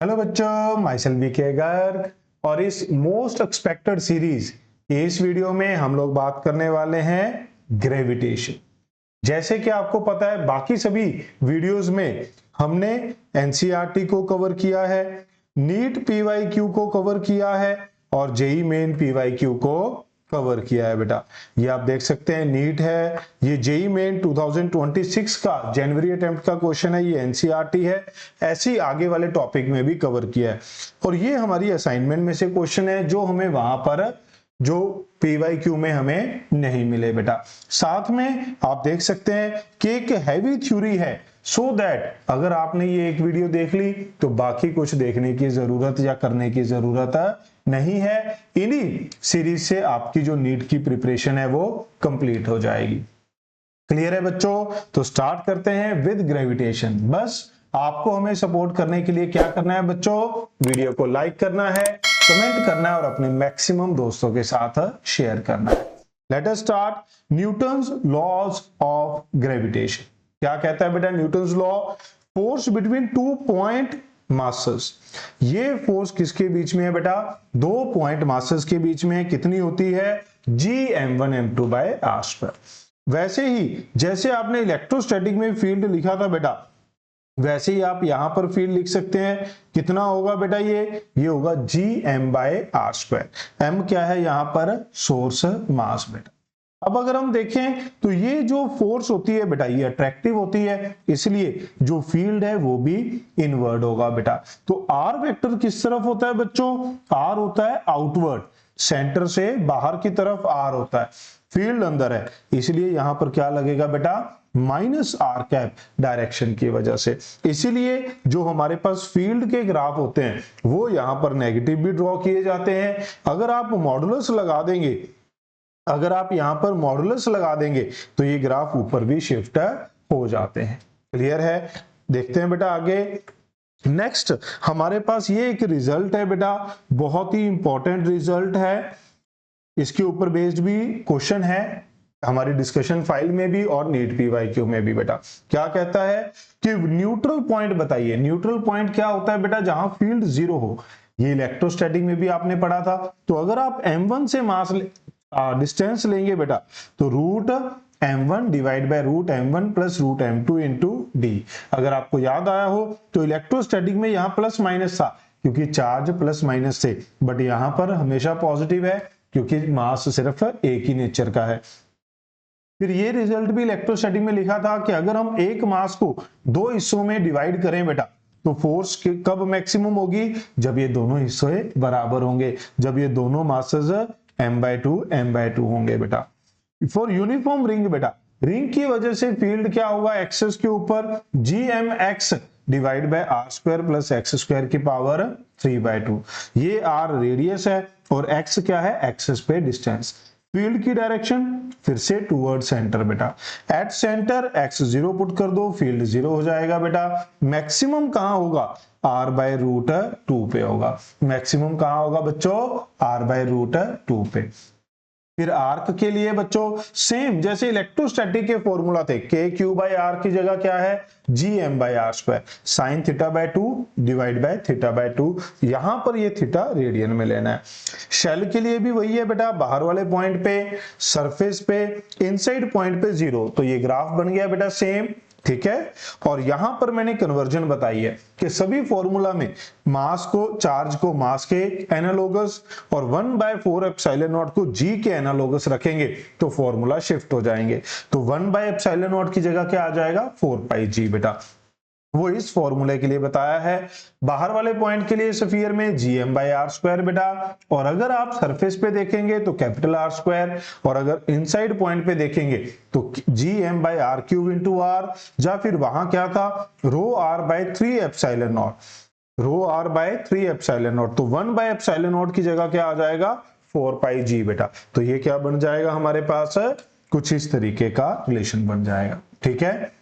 Hello बच्चों, my self VK Garg और इस मोस्ट एक्सपेक्टेड सीरीज इस वीडियो में हम लोग बात करने वाले हैं ग्रेविटेशन। जैसे कि आपको पता है बाकी सभी वीडियोस में हमने एनसीईआरटी को कवर किया है, नीट पीवाईक्यू को कवर किया है और जेई मेन पीवाईक्यू को कवर किया है। बेटा ये आप देख सकते हैं नीट है, ये जेई मेन 2026 का जनवरी अटेम्प्ट का क्वेश्चन है, ये एनसीईआरटी है। ऐसे ही आगे वाले टॉपिक में भी कवर किया है और ये हमारी असाइनमेंट में से क्वेश्चन है जो हमें वहां पर जो पीवाईक्यू में हमें नहीं मिले। बेटा साथ में आप देख सकते हैं कि एक हैवी थ्योरी है, सो दैट अगर आपने ये एक वीडियो देख ली तो बाकी कुछ देखने की जरूरत या करने की जरूरत नहीं है। इन्हीं सीरीज से आपकी जो नीट की प्रिपरेशन है वो कंप्लीट हो जाएगी। क्लियर है बच्चों? तो स्टार्ट करते हैं विद ग्रेविटेशन। बस आपको हमें सपोर्ट करने के लिए क्या करना है बच्चों, वीडियो को लाइक करना है, कमेंट करना है और अपने मैक्सिमम दोस्तों के साथ शेयर करना है। Let us start Newton's laws of gravitation. क्या कहता है बेटा Newton's law? Force between two point masses. ये फोर्स किसके बीच में है बेटा? दो पॉइंट मासेस के बीच में कितनी होती है? Gm1m2 bye R square. वैसे ही जैसे आपने इलेक्ट्रोस्टैटिक में फील्ड लिखा था बेटा, वैसे ही आप यहां पर फील्ड लिख सकते हैं। कितना होगा बेटा? ये होगा Gm by R square. m क्या है यहां पर? सोर्स मास बेटा। अब अगर हम देखें तो ये जो फोर्स होती है बेटा ये अट्रैक्टिव होती है, इसलिए जो फील्ड है वो भी इनवर्ड होगा बेटा। तो आर वेक्टर किस तरफ होता है बच्चों? आर होता है आउटवर्ड, सेंटर से बाहर की तरफ आर होता है, फील्ड अंदर है, इसलिए यहां पर क्या लगेगा बेटा? माइनस आर कैप डायरेक्शन की वजह से। इसीलिए जो हमारे पास फील्ड के ग्राफ होते हैं वो यहां पर नेगेटिव भी ड्रॉ किए जाते हैं। अगर आप मॉडुलस लगा देंगे, अगर आप यहां पर मॉडुलस लगा देंगे तो ये ग्राफ ऊपर भी शिफ्ट हो जाते हैं। क्लियर है? देखते हैं बेटा आगे। नेक्स्ट हमारे पास ये एक रिजल्ट है बेटा, बहुत ही इंपॉर्टेंट रिजल्ट है, इसके ऊपर बेस्ड भी क्वेश्चन है हमारी डिस्कशन फाइल में भी और नीट पीवाईक्यू में भी। बेटा क्या कहता है कि न्यूट्रल पॉइंट बताइए। न्यूट्रल पॉइंट क्या होता है बेटा? जहां फील्ड जीरो हो। ये इलेक्ट्रोस्टैटिक में भी आपने पढ़ा था। तो अगर आप m1 से मास डिस्टेंस लेंगे बेटा तो root m1 divide by root m1 plus root m2 into D. अगर आपको याद आया हो तो इलेक्ट्रोस्टैटिक में यहां प्लस माइनस था क्योंकि चार्ज प्लस माइनस थे, बट यहां पर हमेशा पॉजिटिव है क्योंकि मास सिर्फ एक ही नेचर का है। फिर ये रिजल्ट भी इलेक्ट्रोस्टैटिक में लिखा था कि अगर हम एक मास को दो हिस्सों में डिवाइड करें बेटा तो फोर्स कब मैक्सिमम होगी? जब ये दोनों हिस्से बराबर होंगे, जब ये दोनों मासेस m/2 होंगे बेटा। फॉर यूनिफॉर्म रिंग बेटा, रिंग की वजह से फील्ड क्या होगा? एक्सेस के ऊपर Gmx divide by R square plus X square की पावर 3/2। ये आर रेडियस है और एक्स क्या है? एक्सेस पे डिस्टेंस। फील्ड की डायरेक्शन फिर से टूवर्ड सेंटर बेटा। At centre x zero put कर दो, फील्ड जीरो हो जाएगा बेटा। मैक्सिमम कहां होगा? r बाय रूट 2 पे होगा। मैक्सिमम कहां होगा बच्चों? r बाय रूट 2 पे। फिर आर्क के लिए बच्चों सेम जैसे इलेक्ट्रोस्टैटिक के फॉर्मूला थे, के क्यू बाई आर की जगह क्या है? Gm by R square, sine theta by 2 divide by theta by 2। यहां पर ये थीटा रेडियन में लेना है। शेल के लिए भी वही है बेटा, बाहर वाले पॉइंट पे, सरफेस पे, इनसाइड पॉइंट पे जीरो। तो ये ग्राफ बन गया बेटा सेम, ठीक है। और यहां पर मैंने कन्वर्जन बताई है कि सभी फॉर्मूला में मास को, चार्ज को मास के एनालोगस और 1/4 एप्सिलॉन नॉट को जी के एनालोगस रखेंगे तो फॉर्मूला शिफ्ट हो जाएंगे। तो 1/एप्सिलॉन नॉट की जगह क्या आ जाएगा? 4πg बेटा। वो इस फॉर्मूले के लिए बताया है। बाहर वाले पॉइंट के लिए स्फीयर में Gm बाई आर स्क्वायर बेटा, और अगर आप सरफेस पे देखेंगे तो कैपिटल आर स्क्वायर, और अगर इनसाइड पॉइंट पे देखेंगे तो Gm by R cube into R, या फिर वहां क्या था? Rho R by 3 epsilon naught, rho R by 3 epsilon naught. तो 1/एप्सिलॉन नॉट की जगह क्या आ जाएगा? 4πg बेटा। तो ये क्या बन जाएगा हमारे पास? कुछ इस तरीके का रिलेशन बन जाएगा, ठीक है।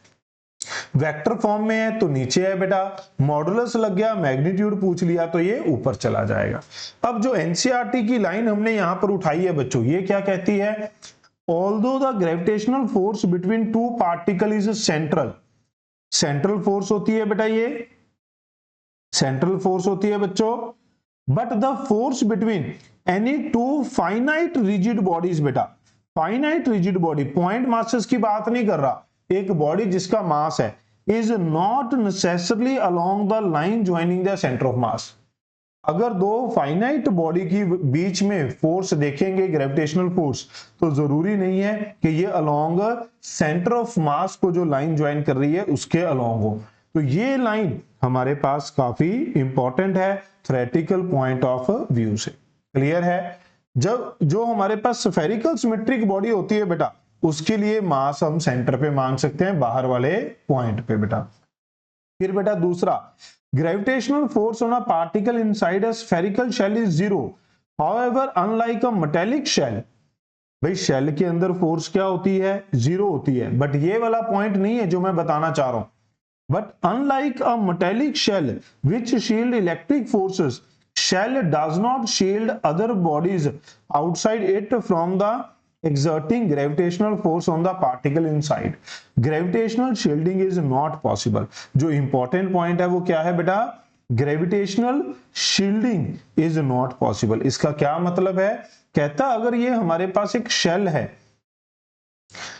वेक्टर फॉर्म में है तो नीचे है बेटा, मॉडुलस लग गया, मैग्नीट्यूड पूछ लिया तो ये ऊपर चला जाएगा। अब जो एनसीईआरटी की लाइन हमने यहां पर उठाई है बच्चों, ये क्या कहती है? Although the gravitational force between two particle is central. Central force होती है बेटा ये, सेंट्रल फोर्स होती है बच्चों। But the force between any two finite rigid bodies, बेटा finite rigid body, point masses की बात नहीं कर रहा, एक बॉडी जिसका मास है, is not necessarily along the line joining the centre of mass. अगर दो फाइनाइट बॉडी की बीच में फोर्स देखेंगे ग्रेविटेशनल फोर्स, तो जरूरी नहीं है कि ये अलोंग सेंटर ऑफ मास को जो लाइन ज्वाइन कर रही है उसके अलोंग हो। तो ये लाइन हमारे पास काफी इंपॉर्टेंट है थ्योरेटिकल पॉइंट ऑफ व्यू से। क्लियर है? जब जो हमारे पास स्फेरिकल सिमेट्रिक बॉडी होती है बेटा, उसके लिए मास हम सेंटर पे मान सकते हैं, बाहर वाले पॉइंट पे बेटा। फिर बेटा दूसरा, gravitational force on a particle inside a spherical shell is zero. However, unlike a metallic shell, भाई शेल के अंदर फोर्स क्या होती है? जीरो होती है। बट ये वाला पॉइंट नहीं है जो मैं बताना चाह रहा हूं। But unlike a metallic shell which shield electric forces, shell does not shield other bodies outside it from the exerting gravitational force on the particle inside. Gravitational shielding is not possible. जो important point है वो क्या है बेटा? Gravitational shielding is not possible. इसका क्या मतलब है? कहता अगर ये हमारे पास एक शेल है,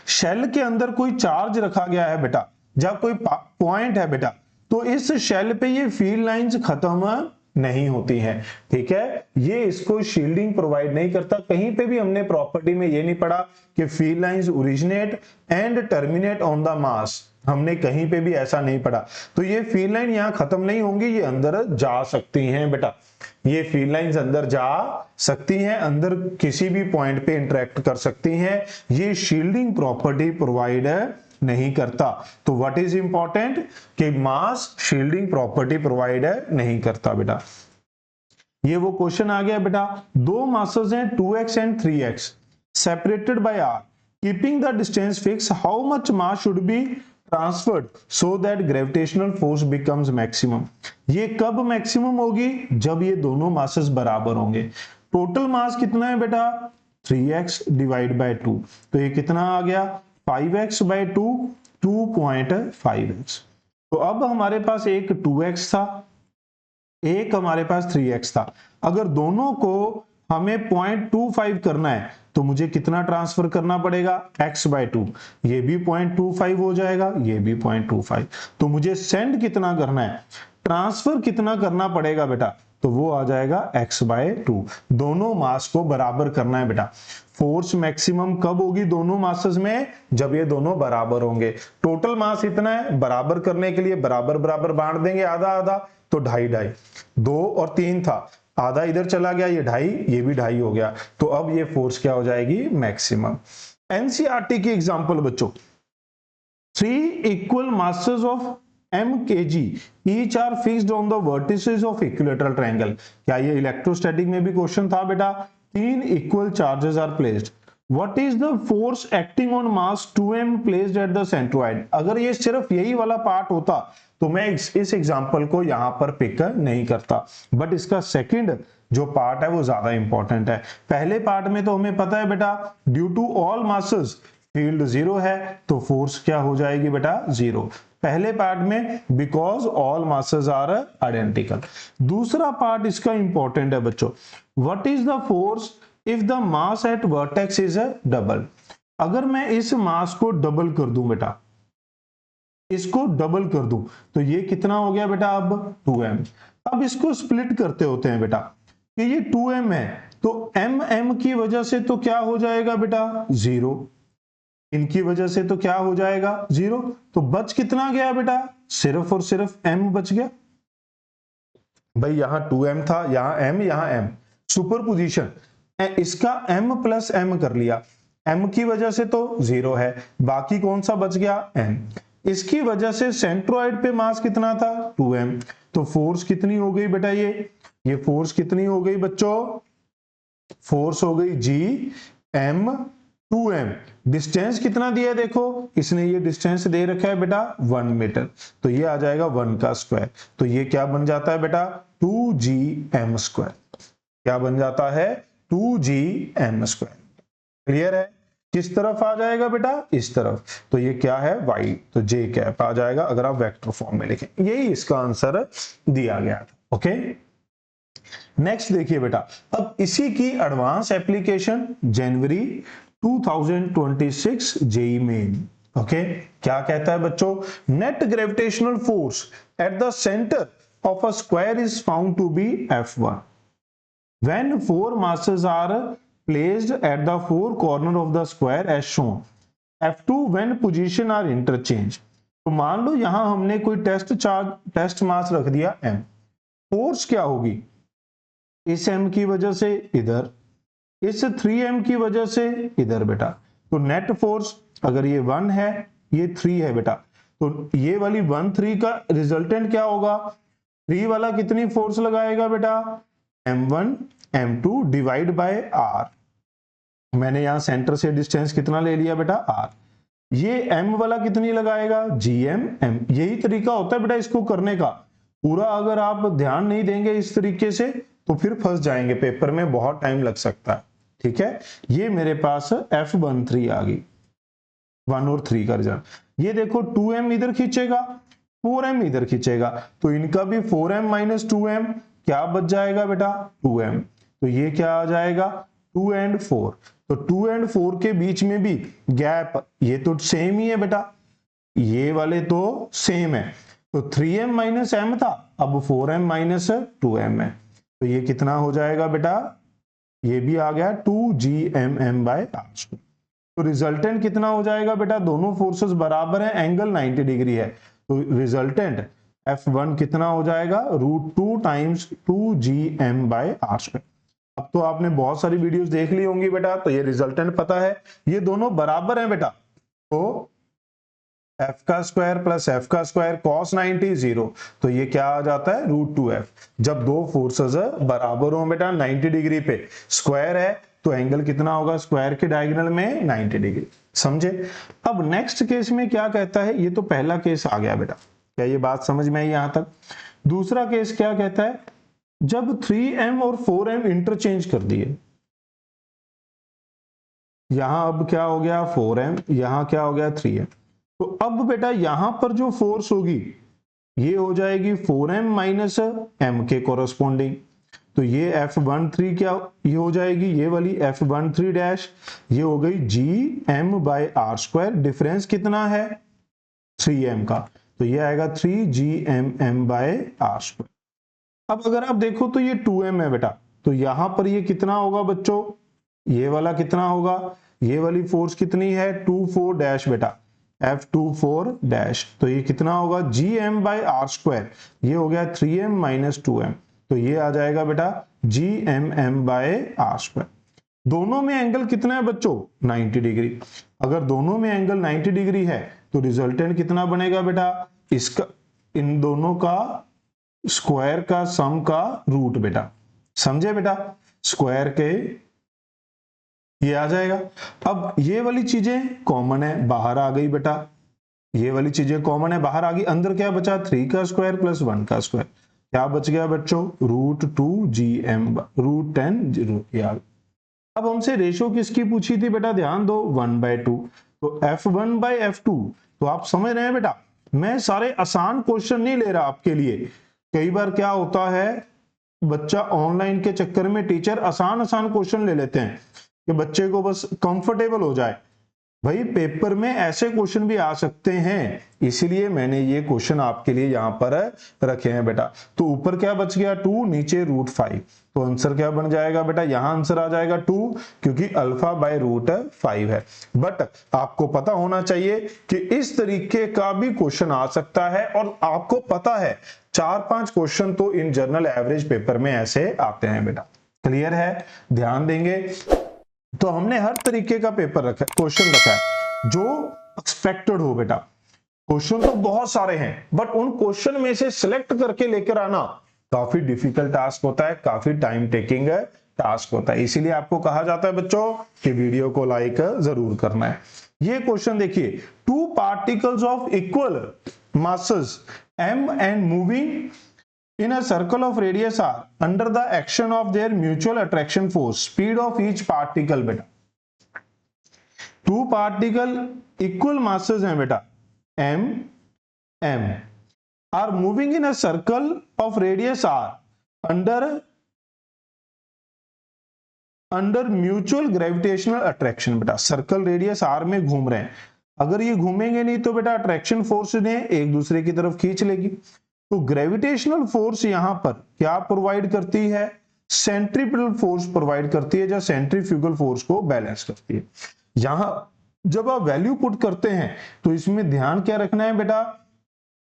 शेल के अंदर कोई चार्ज रखा गया है बेटा, जब कोई पॉइंट है बेटा, तो इस शेल पे ये फील्ड लाइंस खत्म नहीं होती हैं। ठीक है, ये इसको शील्डिंग प्रोवाइड नहीं करता। कहीं पे भी हमने प्रॉपर्टी में ये नहीं पढ़ा कि field lines originate and terminate on the mass, हमने कहीं पे भी ऐसा नहीं पढ़ा। तो ये फील्ड लाइन यहां खत्म नहीं होंगी, ये अंदर जा सकती हैं बेटा, ये फील्ड लाइंस अंदर जा सकती हैं, अंदर किसी भी पॉइंट पे इंटरेक्ट कर सकती हैं। ये शील्डिंग प्रॉपर्टी प्रोवाइड नहीं करता। तो व्हाट इज इंपॉर्टेंट कि मास शील्डिंग प्रॉपर्टी प्रोवाइड नहीं करता बेटा। ये वो क्वेश्चन आ गया बेटा, दो मासेस हैं 2x and 3x separated by r, keeping the distance fix, how much mass should be transferred so that gravitational force becomes maximum. ये कब मैक्सिमम होगी? जब ये दोनों मासेस बराबर होंगे। टोटल मास कितना है बेटा? 3x डिवाइड बाय 2, तो ये कितना आ गया? 5x bye 2, 2.5x। तो अब हमारे पास एक 2x था, एक हमारे पास 3x था। अगर दोनों को हमें 0.25 करना है तो मुझे कितना ट्रांसफर करना पड़ेगा? x बाय 2, ये भी 0.25 हो जाएगा, ये भी 0.25। तो मुझे सेंड कितना करना है, ट्रांसफर कितना करना पड़ेगा बेटा? तो वो आ जाएगा x बाय 2। दोनों मास को बराबर करना है बेटा। फोर्स मैक्सिमम कब होगी दोनों मासेस में? जब ये दोनों बराबर होंगे। टोटल मास इतना है, बराबर करने के लिए बराबर बराबर बांट देंगे, आधा आधा, तो 2.5 2.5, 2 और 3 था, आधा इधर चला गया, ये 2.5, ये भी 2.5 हो गया। तो अब ये फोर्स क्या हो जाएगी? मैक्सिमम। एनसीईआरटी की एग्जांपल बच्चों, 3 equal masses of m kg each are fixed on the vertices of equilateral triangle। क्या ये इलेक्ट्रोस्टैटिक में भी क्वेश्चन था बेटा? 3 equal charges are placed, what is the force acting on mass 2m placed at the centroid. अगर ये सिर्फ यही वाला पार्ट होता तो मैं इस एग्जांपल को यहां पर पिक नहीं करता, बट इसका सेकंड जो पार्ट है वो ज्यादा इंपॉर्टेंट है। पहले पार्ट में तो हमें पता है बेटा, due to all masses field zero है, तो फोर्स क्या हो जाएगी बेटा? जीरो। पहले पार्ट में because all masses are identical. दूसरा पार्ट इसका इंपॉर्टेंट है बच्चों, what is the force if the mass at vertex is double. अगर मैं इस मास को डबल कर दूं बेटा, इसको डबल कर दूं, तो ये कितना हो गया बेटा? अब 2m। अब इसको स्प्लिट करते होते हैं बेटा कि ये 2m है, तो m की वजह से तो क्या हो जाएगा बेटा? जीरो। इनकी वजह से तो क्या हो जाएगा? जीरो। तो बच कितना गया बेटा? सिर्फ और सिर्फ m बच गया। भाई यहां 2m था, यहां m, यहां m, सुपरपोजिशन, इसका m प्लस m कर लिया, m की वजह से तो जीरो है, बाकी कौन सा बच गया? m। इसकी वजह से सेंट्रोइड पे मास कितना था? 2m। तो फोर्स कितनी हो गई बेटा? ये फोर्स कितनी हो गई बच्चों? फोर्स हो गई G m 2m। डिस्टेंस कितना दिया है देखो, इसने ये डिस्टेंस दे रखा है बेटा 1 मीटर, तो ये आ जाएगा 1 का स्क्वायर। तो ये क्या बन जाता है बेटा? 2gm square. क्या बन जाता है? 2gm square. क्लियर है? किस तरफ आ जाएगा बेटा, इस तरफ, तो ये क्या है y, तो j कैप आ जाएगा अगर आप वेक्टर फॉर्म में लिखें। यही इसका आंसर दिया गया था। ओके, नेक्स्ट देखिए बेटा, अब इसी की एडवांस एप्लीकेशन जनवरी 2026 जेई मेन। ओके, क्या कहता है बच्चों, net gravitational force at the centre of a square is found to be F1 when four masses are placed at the four corner of the square as shown, F2 when position are interchanged। तो मान लो यहां हमने कोई test मास रख दिया m, force क्या होगी, इस m की वजह से इधर, इस 3m की वजह से इधर बेटा। तो नेट फोर्स अगर ये 1 है, ये 3 है बेटा, तो ये वाली 1 3 का रिजल्टेंट क्या होगा, 3 वाला कितनी फोर्स लगाएगा बेटा, m1 m2 divide by r। मैंने यहां सेंटर से डिस्टेंस कितना ले लिया बेटा, r। ये m वाला कितनी लगाएगा, gm m। यही तरीका होता है बेटा इसको करने का। पूरा अगर आप ध्यान नहीं देंगे इस तरीके से तो फिर फंस जाएंगे, पेपर में बहुत टाइम लग सकता है। ठीक है, ये मेरे पास F13 आ गई, 1 और 3 का रिजल्ट। ये देखो 2m इधर खींचेगा, 4m इधर खींचेगा, तो इनका भी 4m माइनस 2m क्या बच जाएगा बेटा, 2m। तो ये क्या आ जाएगा, 2 and 4। तो 2 and 4 के बीच में भी गैप, ये तो सेम ही है बेटा, ये वाले तो सेम है। तो 3m माइनस m था, अब 4m माइनस 2m है, तो ये कितना हो जाएगा बेटा, ये भी आ गया 2gmm बाय r²। तो रिजल्टेंट कितना हो जाएगा बेटा, दोनों फोर्सेस बराबर है, एंगल 90 डिग्री है, तो रिजल्टेंट F1 कितना हो जाएगा, √2 टाइम्स 2gm बाय r²। अब तो आपने बहुत सारी वीडियोस देख ली होंगी बेटा, तो ये रिजल्टेंट पता है, ये दोनों बराबर हैं बेटा। तो f का स्क्वायर प्लस f का स्क्वायर cos 90 0, तो ये क्या आ जाता है, √2f। जब दो फोर्सेस बराबर हो बेटा 90 डिग्री पे, स्क्वायर है तो एंगल कितना होगा, स्क्वायर के डायगोनल में 90 डिग्री। समझे। अब नेक्स्ट केस में क्या कहता है, ये तो पहला केस आ गया बेटा, क्या ये बात समझ में आई यहां तक। दूसरा केस क्या कहता है, जब 3m और 4m इंटरचेंज कर दिए, यहां अब क्या हो गया 4m, यहां क्या हो गया 3m, तो अब बेटा यहां पर जो फोर्स होगी ये हो जाएगी 4m माइनस m के कोरस्पोंडिंग। तो ये F13 क्या ये हो जाएगी, ये वाली F13 डैश, ये हो गई gm बाय r²। डिफरेंस कितना है 3m का, तो ये आएगा 3gmm बाय r²। अब अगर आप देखो तो ये 2m है बेटा, तो यहां पर ये कितना होगा बच्चों, ये वाला कितना होगा, ये वाली फोर्स कितनी है 24 डैश बेटा, F24 डैश, तो ये कितना होगा gm बाय r²। ये हो गया 3m माइनस 2m, तो ये आ जाएगा बेटा gmm बाय r²। दोनों में एंगल कितना है बच्चों 90 डिग्री। अगर दोनों में एंगल 90 डिग्री है तो रिजल्टेंट कितना बनेगा बेटा, इसका इन दोनों का स्क्वायर का सम का रूट बेटा। समझे बेटा, स्क्वायर के ये आ जाएगा। अब ये वाली चीजें कॉमन है, बाहर आ गई बेटा, ये वाली चीजें कॉमन है, बाहर आ गई। अंदर क्या बचा 3 का स्क्वायर प्लस 1 का स्क्वायर, क्या बच गया बच्चों √2gm √10। अब हमसे रेशो किसकी पूछी थी बेटा, ध्यान दो 1/2। तो F1/F2, तो आप समझ रहे हैं बेटा, मैं सारे आसान क्वेश्चन नहीं ले रहा आपके लिए। कई बार क्या होता है, बच्चा ऑनलाइन के चक्कर में टीचर आसान क्वेश्चन ले लेते हैं कि बच्चे को बस कंफर्टेबल हो जाए। भाई पेपर में ऐसे क्वेश्चन भी आ सकते हैं, इसीलिए मैंने ये क्वेश्चन आपके लिए यहां पर रखे हैं बेटा। तो ऊपर क्या बच गया 2, नीचे √5, तो आंसर क्या बन जाएगा बेटा, यहां आंसर आ जाएगा 2, क्योंकि अल्फा बाय √5 है। बट आपको पता होना चाहिए कि इस तरीके का भी क्वेश्चन आ सकता है, और आपको पता है 4-5 क्वेश्चन तो इन जनरल एवरेज पेपर में ऐसे आते हैं बेटा। क्लियर है, ध्यान देंगे। तो हमने हर तरीके का पेपर रखा, क्वेश्चन रखा है जो एक्सपेक्टेड हो बेटा। क्वेश्चन तो बहुत सारे हैं, बट उन क्वेश्चन में से सिलेक्ट करके लेकर आना काफी डिफिकल्ट टास्क होता है, काफी टाइम टेकिंग टास्क होता है। इसीलिए आपको कहा जाता है बच्चों कि वीडियो को लाइक जरूर करना है। ये क्वेश्चन देखिए, 2 particles of equal masses m and moving in a circle of radius r under the action of their mutual attraction force, speed of each particle बेटा। टू पार्टिकल इक्वल मासेस हैं बेटा m m are moving in a circle of radius r under mutual gravitational attraction. बेटा circle radius r में घूम रहे हैं, अगर ये घूमेंगे नहीं तो बेटा अट्रैक्शन फोर्स ने एक दूसरे की तरफ खींच लेगी। तो ग्रेविटेशनल फोर्स यहां पर क्या प्रोवाइड करती है, सेंट्रीपिटल फोर्स प्रोवाइड करती है, जो सेंट्रीफ्यूगल फोर्स को बैलेंस करती है। यहां जब आप वैल्यू पुट करते हैं तो इसमें ध्यान क्या रखना है बेटा,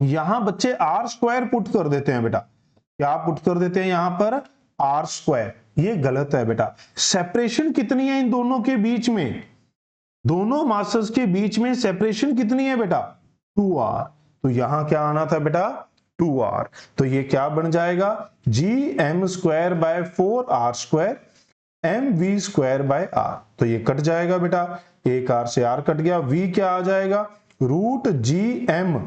यहां बच्चे आर स्क्वायर पुट कर देते हैं। बेटा क्या पुट कर देते हैं यहां पर, आर स्क्वायर, ये गलत है बेटा। सेपरेशन कितनी है इन दोनों के बीच में, दोनों मासेस के बीच में सेपरेशन कितनी है बेटा, 2r। तो यहां क्या आना था बेटा, 2r। तो ये क्या बन जाएगा, gm square by 4r square mv square by r। तो ये कट जाएगा बेटा, एक r से r कट गया, v क्या आ जाएगा, रूट gm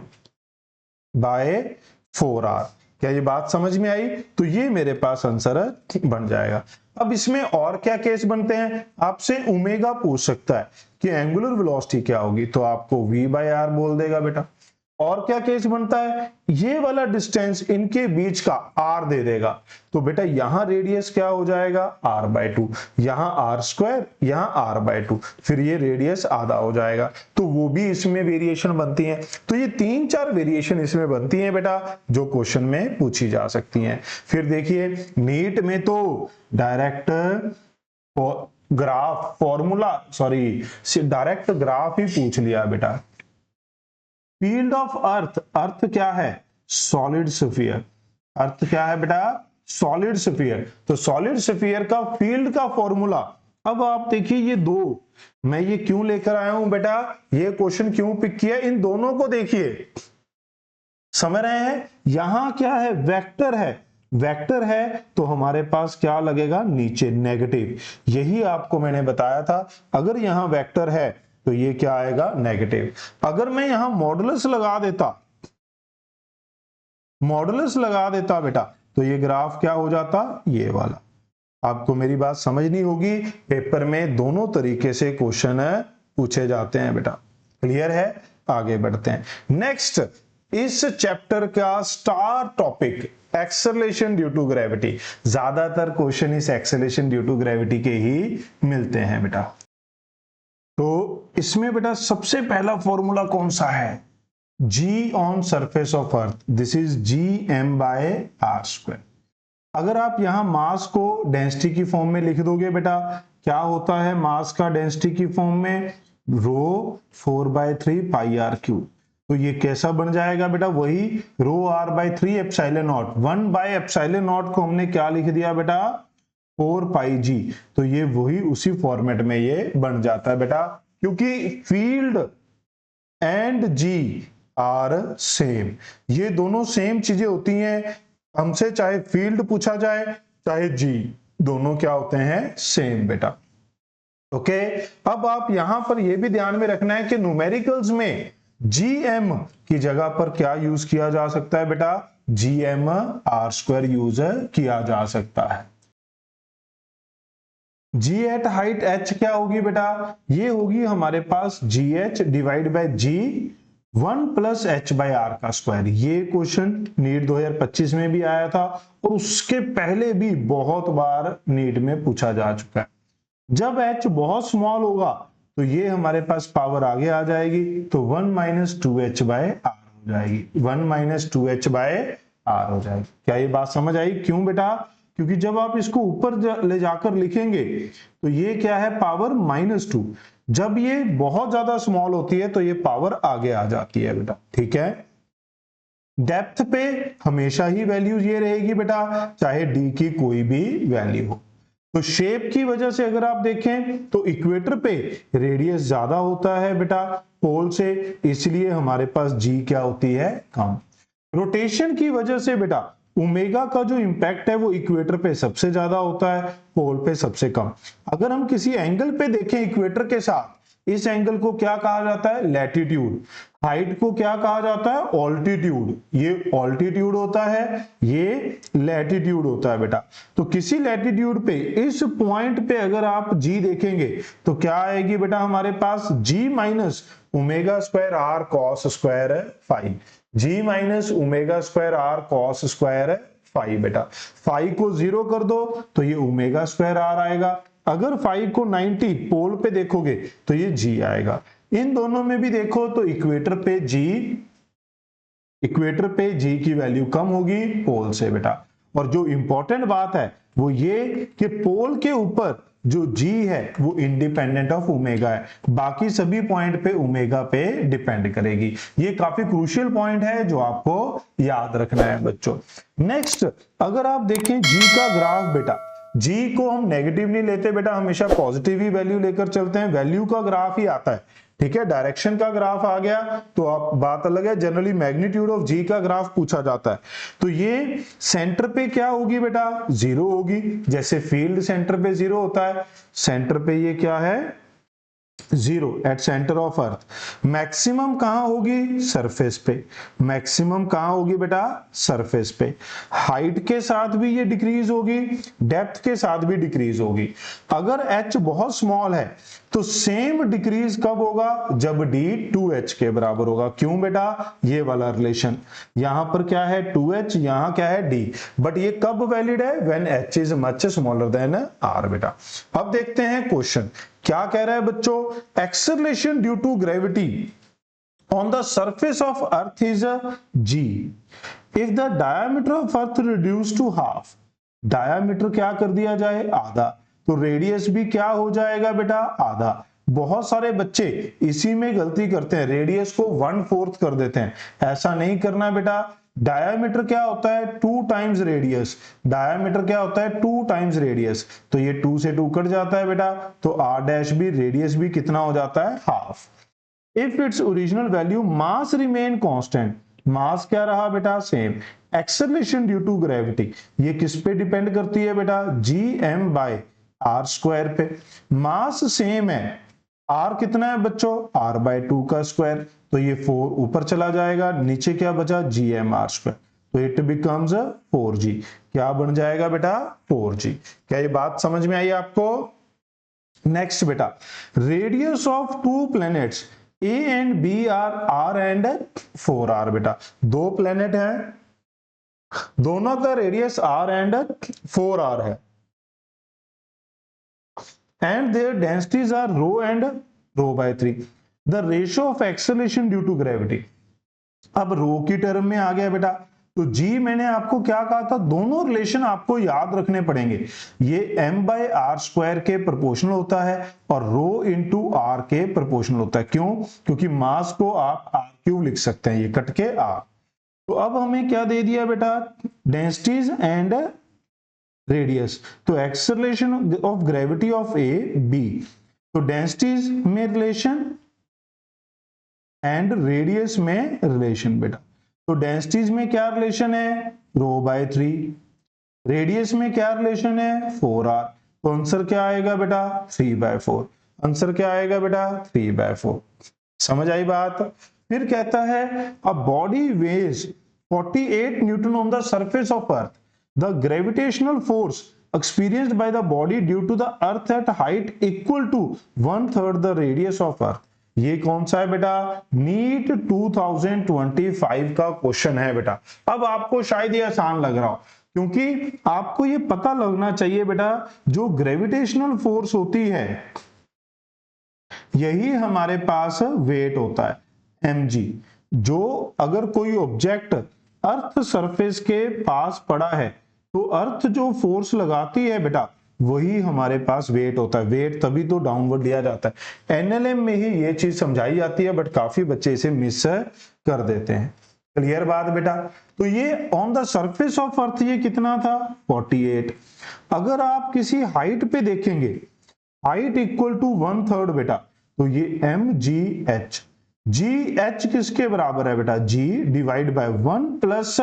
बाय 4r। क्या ये बात समझ में आई? तो ये मेरे पास आंसर बन जाएगा। अब इसमें और क्या केस बनते हैं, आपसे ओमेगा पूछ सकता है कि एंगुलर वेलोसिटी क्या होगी, तो आपको v बाय r बोल देगा बेटा। और क्या केस बनता है, ये वाला डिस्टेंस इनके बीच का r दे देगा, तो बेटा यहां रेडियस क्या हो जाएगा, r बाय 2, यहां r स्क्वायर, यहां r बाय 2, फिर ये रेडियस आधा हो जाएगा। तो वो भी इसमें वेरिएशन बनती है। तो ये 3-4 वेरिएशन इसमें बनती हैं बेटा, जो क्वेश्चन में पूछी जा सकती हैं। फिर देखिए नीट में तो direct graph formula, direct graph ही पूछ लिया बेटा। फील्ड ऑफ अर्थ, अर्थ क्या है, सॉलिड स्फीयर, अर्थ क्या है बेटा, सॉलिड स्फीयर। तो सॉलिड स्फीयर का फील्ड का फॉर्मूला, अब आप देखिए ये दो, मैं ये क्यों लेकर आया हूं बेटा, ये क्वेश्चन क्यों पिक किया, इन दोनों को देखिए, समझ रहे हैं। यहां क्या है, वेक्टर है, वेक्टर है तो हमारे पास क्या लगेगा, नीचे नेगेटिव। यही आपको मैंने बताया था, अगर यहां वेक्टर है तो ये क्या आएगा, नेगेटिव। अगर मैं यहां मॉडुलस लगा देता, मॉडुलस लगा देता बेटा, तो ये ग्राफ क्या हो जाता, ये वाला। आपको मेरी बात समझनी होगी, पेपर में दोनों तरीके से क्वेश्चन पूछे जाते हैं बेटा। क्लियर है, आगे बढ़ते हैं। नेक्स्ट, इस चैप्टर का star topic acceleration due to gravity. ज्यादातर क्वेश्चन इस एक्सेलरेशन ड्यू टू ग्रेविटी के ही मिलते हैं बेटा। तो इसमें बेटा सबसे पहला फॉर्मूला कौन सा है, g on surface of earth, this is gm by r square. अगर आप यहां मास को डेंसिटी की फॉर्म में लिख दोगे बेटा, क्या होता है मास का डेंसिटी की फॉर्म में, रो 4/3 पाई r क्यूब। तो ये कैसा बन जाएगा बेटा, वही rho r by 3 epsilon naught, 1 by epsilon naught को हमने क्या लिख दिया बेटा, 4 पाई जी। तो ये वही उसी फॉर्मेट में ये बन जाता है बेटा, क्योंकि field and g are same, ये दोनों सेम चीजें होती हैं। हमसे चाहे फील्ड पूछा जाए चाहे जी, दोनों क्या होते हैं, सेम बेटा। ओके, अब आप यहां पर यह भी ध्यान में रखना है कि न्यूमेरिकल्स में जीएम की जगह पर क्या यूज किया जा सकता है बेटा, जीएम आर स्क्वायर यूज किया जा सकता है। जी एट हाइट एच क्या होगी बेटा, ये होगी हमारे पास G H divide by G 1 plus H by R का स्क्वायर। ये क्वेश्चन नीट 2025 में भी आया था और उसके पहले भी बहुत बार नीट में पूछा जा चुका है। जब एच बहुत स्मॉल होगा तो ये हमारे पास पावर आगे आ जाएगी, तो 1 माइनस 2h बाय आर हो जाएगी, 1 माइनस 2h बाय आर हो जाएगी। क्या ये बात समझ आई? क्यों बेटा, क्योंकि जब आप इसको ऊपर ले जाकर लिखेंगे तो ये क्या है, पावर -2। जब ये बहुत ज्यादा स्मॉल होती है तो ये पावर आगे आ जाती है बेटा, ठीक है। डेप्थ पे हमेशा ही वैल्यू ये रहेगी बेटा, चाहे डी की कोई भी वैल्यू हो। तो शेप की वजह से अगर आप देखें तो इक्वेटर पे रेडियस ज्यादा होता है बेटा पोल से, इसलिए हमारे पास जी क्या होती है, कम। रोटेशन की वजह से बेटा ओमेगा का जो इंपैक्ट है वो इक्वेटर पे सबसे ज्यादा होता है, पोल पे सबसे कम। अगर हम किसी एंगल पे देखें इक्वेटर के साथ इस एंगल को क्या कहा जाता है? लैटिट्यूड। हाइट को क्या कहा जाता है? ऑल्टीट्यूड। ये ऑल्टीट्यूड होता है, ये लैटिट्यूड होता है बेटा। तो किसी लैटिट्यूड पे इस पॉइंट पे अगर आप जी देखेंगे तो क्या आएगी बेटा हमारे पास? G minus omega square R cos square phi. G minus omega square R cos square phi बेटा। फाई को 0 कर दो तो ये ओमेगा स्क्वायर आर आएगा। अगर फाई को 90 पोल पे देखोगे तो ये जी आएगा। इन दोनों में भी देखो तो इक्वेटर पे जी की वैल्यू कम होगी पोल से बेटा। और जो इंपॉर्टेंट बात है वो ये कि पोल के ऊपर जो जी है वो इंडिपेंडेंट ऑफ ओमेगा है, बाकी सभी पॉइंट पे ओमेगा पे डिपेंड करेगी। ये काफी क्रूशियल पॉइंट है जो आपको याद रखना है बच्चों। नेक्स्ट, अगर आप देखें जी का ग्राफ बेटा, जी को हम नेगेटिव नहीं लेते बेटा, हमेशा पॉजिटिव ही वैल्यू लेकर चलते हैं। वैल्यू का ग्राफ ही आता है, ठीक है। डायरेक्शन का ग्राफ आ गया तो आप बात अलग है, जनरली मैग्नीट्यूड ऑफ जी का ग्राफ पूछा जाता है। तो ये सेंटर पे क्या होगी बेटा? 0 होगी। जैसे फील्ड सेंटर पे 0 होता है, सेंटर पे ये क्या है? 0 at centre of earth. Maximum कहां होगी? सरफेस पे। मैक्सिमम कहां होगी बेटा? सरफेस पे। हाइट के साथ भी ये डिक्रीज होगी, डेप्थ के साथ भी डिक्रीज होगी। अगर h बहुत स्मॉल है तो सेम डिक्रीज कब होगा? जब d 2h के बराबर होगा। क्यों बेटा? ये वाला रिलेशन, यहां पर क्या है? 2h, यहां क्या है? d। बट ये कब वैलिड है? When h is much smaller than r बेटा। अब देखते हैं क्वेश्चन क्या कह रहा है बच्चों। Acceleration due to gravity on the surface of earth is g if the diameter of earth reduced to half। Diameter क्या कर दिया जाए? आधा। तो रेडियस भी क्या हो जाएगा बेटा? आधा। बहुत सारे बच्चे इसी में गलती करते हैं, रेडियस को 1/4 कर देते हैं। ऐसा नहीं करना बेटा। डायामीटर क्या होता है? 2 टाइम्स रेडियस। डायामीटर क्या होता है? 2 टाइम्स रेडियस। तो ये 2 से 2 कट जाता है बेटा, तो आर डैश भी, रेडियस भी कितना हो जाता है? Half. If its original value mass remain constant, mass क्या रहा बेटा? Same. Acceleration due to gravity, ये किस पे डिपेंड करती है बेटा? gm बाय आर स्क्वायर पे। मास सेम है, आर कितना है बच्चों? r बाय 2 का स्क्वायर। तो ये 4 ऊपर चला जाएगा, नीचे क्या बचा? gm r square. तो इट बिकम्स 4g। क्या बन जाएगा बेटा? 4g। क्या ये बात समझ में आई आपको? नेक्स्ट बेटा, radius of 2 planets A and B are R and 4R बेटा। 2 प्लेनेट हैं, दोनों का रेडियस R एंड 4R है, and their densities are rho and rho by 3। The ratio of acceleration due to gravity. अब rho की term में आ गया बेटा। तो G मैंने आपको क्या कहा था? दोनों रिलेशन आपको याद रखने पड़ेंगे। ये m बाय आर स्क्वायर के प्रोपोर्शनल होता है और रो इंटू आर के प्रोपोर्शनल होता है। क्यों? क्योंकि मास को आप आर क्यूब लिख सकते हैं, ये कट के आर। तो अब हमें क्या दे दिया बेटा? Densities and radius. तो acceleration of gravity of A B, तो डेंसिटीज में रिलेशन एंड रेडियस में रिलेशन बेटा। तो डेंसिटीज में क्या रिलेशन है? रो बाय 3। रेडियस में क्या रिलेशन है? 4r। तो आंसर क्या आएगा बेटा? 3/4। आंसर क्या आएगा बेटा? 3/4। समझ आई बात? फिर कहता है a body weighs 48 newton on the surface of earth. The gravitational force experienced by the body due to the earth at height equal to 1/3 the radius of earth। ये कौन सा है बेटा? नीट 2025 का क्वेश्चन है बेटा। अब आपको शायद ये आसान लग रहा हो, क्योंकि आपको ये पता लगना चाहिए बेटा, जो ग्रेविटेशनल फोर्स होती है यही हमारे पास वेट होता है mg। जो अगर कोई ऑब्जेक्ट अर्थ सरफेस के पास पड़ा है तो अर्थ जो फोर्स लगाती है बेटा वही हमारे पास वेट होता है। वेट तभी तो डाउनवर्ड लिया जाता है। एनएलएम में ही ये चीज समझाई जाती है, बट काफी बच्चे इसे मिस कर देते हैं। क्लियर बात बेटा? तो ये on the surface of earth ये कितना था? 48। अगर आप किसी हाइट पे देखेंगे, हाइट इक्वल टू 1/3 बेटा, तो ये mgh। gh किसके बराबर है बेटा? g divide by 1 plus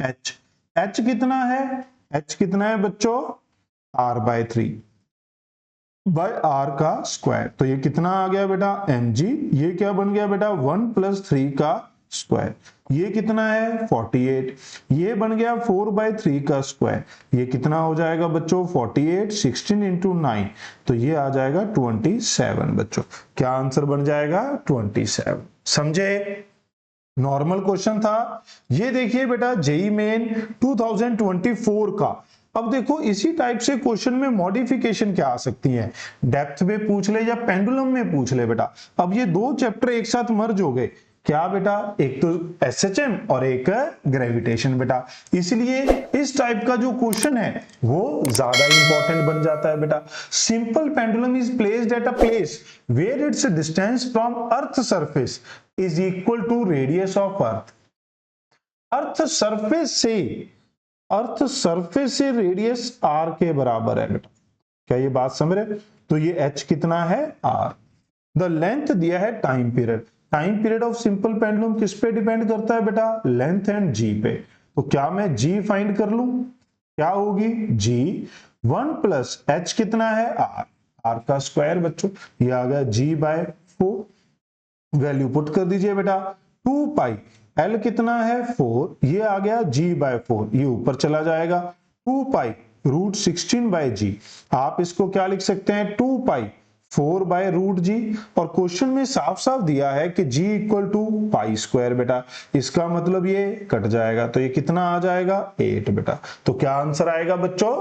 h। h कितना है? h कितना है बच्चों? r/3। बाय आर का स्क्वायर। तो ये कितना आ गया बेटा mg, ये क्या बन गया बेटा 1 + 3 का स्क्वायर, ये कितना है 48, ये बन गया 4/3 का स्क्वायर, ये कितना हो जाएगा बच्चों 48, 16 × 9, तो ये आ जाएगा 27 बच्चों। क्या आंसर बन जाएगा 27। समझे? नॉर्मल क्वेश्चन था। ये देखिए बेटा जेईई मेन 2024 का। अब देखो इसी टाइप से क्वेश्चन में मॉडिफिकेशन क्या आ सकती है, डेप्थ में पूछ ले या पेंडुलम में पूछ ले बेटा। अब ये दो चैप्टर एक साथ मर्ज हो गए, क्या बेटा, एक तो एसएचएम और एक ग्रेविटेशन बेटा, इसलिए इस टाइप का जो क्वेश्चन है वो ज्यादा इंपॉर्टेंट बन जाता है बेटा। Simple pendulum is placed at a place where its distance from earth surface is equal to radius of earth. Earth surface से रेडियस आर के बराबर है बेटा। क्या ये बात समझ रहे? तो ये एच कितना है आर। द लेंथ दिया है time period, time period of simple pendulum किस पे डिपेंड करता है बेटा, लेंथ एंड जी पे। तो क्या मैं जी फाइंड कर लूं, क्या होगी जी 1 + h कितना है आर, आर का स्क्वायर बच्चों, ये आ गया g/4, वैल्यू पुट कर दीजिए बेटा 2 पाई, L कितना है 4, ये आ गया g/4, ये ऊपर चला जाएगा 2 पाई √16/g। आप इसको क्या लिख सकते हैं 2 पाई 4/√g, और क्वेश्चन में साफ साफ दिया है कि g = π² बेटा, इसका मतलब ये कट जाएगा, तो ये कितना आ जाएगा 8 बेटा। तो क्या आंसर आएगा बच्चों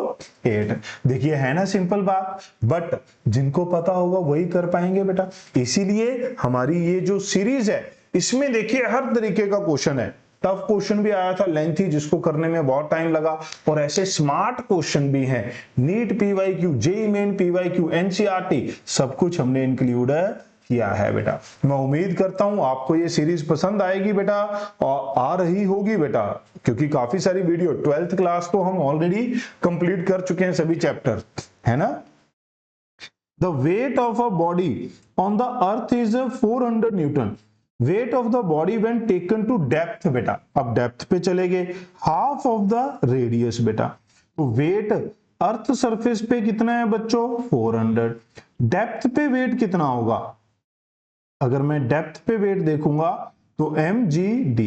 8। देखिए है ना सिंपल बात, बट जिनको पता होगा वही कर पाएंगे बेटा। इसीलिए हमारी ये जो सीरीज है इसमें देखिए हर तरीके का क्वेश्चन है। टफ क्वेश्चन भी आया था लेंथी, जिसको करने में बहुत टाइम लगा, और ऐसे स्मार्ट क्वेश्चन भी हैं, NEET PYQ, JEE main PYQ, NCERT, सब कुछ हमने इंक्लूड किया है बेटा। मैं उम्मीद करता हूं आपको ये सीरीज पसंद आएगी बेटा, और आ रही होगी बेटा, क्योंकि काफी सारी वीडियो 12th क्लास तो हम ऑलरेडी कंप्लीट कर चुके हैं सभी चैप्टर, है ना। The weight of a body on the earth is 400 newton, weight of the body when taken to depth बेटा। अब डेप्थ पे चले गए, हाफ ऑफ द रेडियस बेटा। तो वेट अर्थ सरफेस पे कितना है बच्चों 400, डेप्थ पे वेट कितना होगा, अगर मैं डेप्थ पे वेट देखूंगा तो mgd,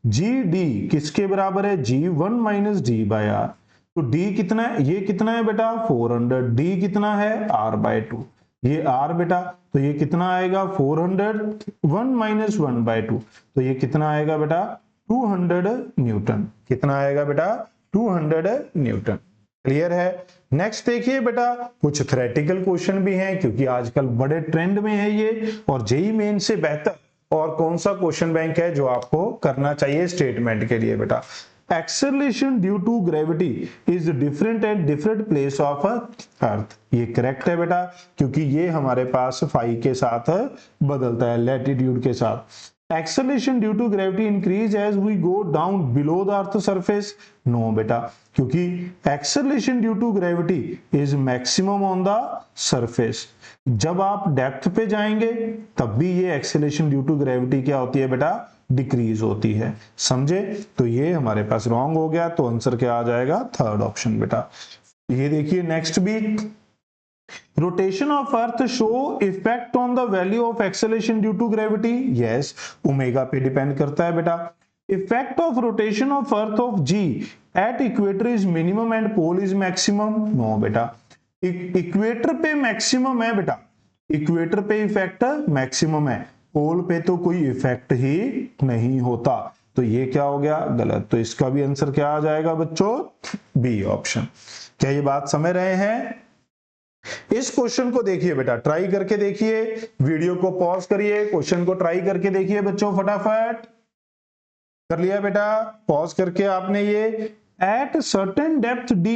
gd किसके बराबर है g1 - d/r। तो d कितना है, ये कितना है बेटा 400, d कितना है r/2, ये r बेटा, तो ये कितना आएगा 400, 1 - 1/2, तो ये कितना आएगा बेटा 200 न्यूटन। कितना आएगा बेटा 200 न्यूटन। क्लियर है? नेक्स्ट देखिए बेटा, कुछ थ्योरेटिकल क्वेश्चन भी हैं, क्योंकि आजकल बड़े ट्रेंड में है ये, और जेईई मेन से बेहतर और कौन सा क्वेश्चन बैंक है जो आपको करना चाहिए स्टेटमेंट के लिए बेटा। Acceleration due to gravity is different at different place of earth. ये करेक्ट है बेटा, क्योंकि ये हमारे पास फाई के साथ बदलता है, लैटिट्यूड के साथ। Acceleration due to gravity increase as we go down below the earth surface, no बेटा, क्योंकि acceleration due to gravity is maximum on the surface। जब आप डेप्थ पे जाएंगे तब भी ये acceleration due to gravity क्या होती है बेटा, डिक्रीज होती है। समझे? तो ये हमारे पास रॉन्ग हो गया, तो आंसर क्या आ जाएगा थर्ड ऑप्शन बेटा। ये देखिए नेक्स्ट भी, rotation of earth show effect on the value of acceleration due to gravity, yes, omega पे डिपेंड करता है बेटा। Effect of rotation of earth of g at equator is minimum and pole is maximum, no बेटा। Equator पे maximum है बेटा, equator पे effect maximum है, पोल पे तो कोई इफेक्ट ही नहीं होता, तो ये क्या हो गया गलत। तो इसका भी आंसर क्या आ जाएगा बच्चों, बी ऑप्शन। क्या ये बात समझ रहे हैं? इस क्वेश्चन को देखिए बेटा, ट्राई करके देखिए, वीडियो को पॉज करिए, क्वेश्चन को ट्राई करके देखिए बच्चों, फटाफट कर लिया बेटा, पॉज करके आपने ये, at certain depth d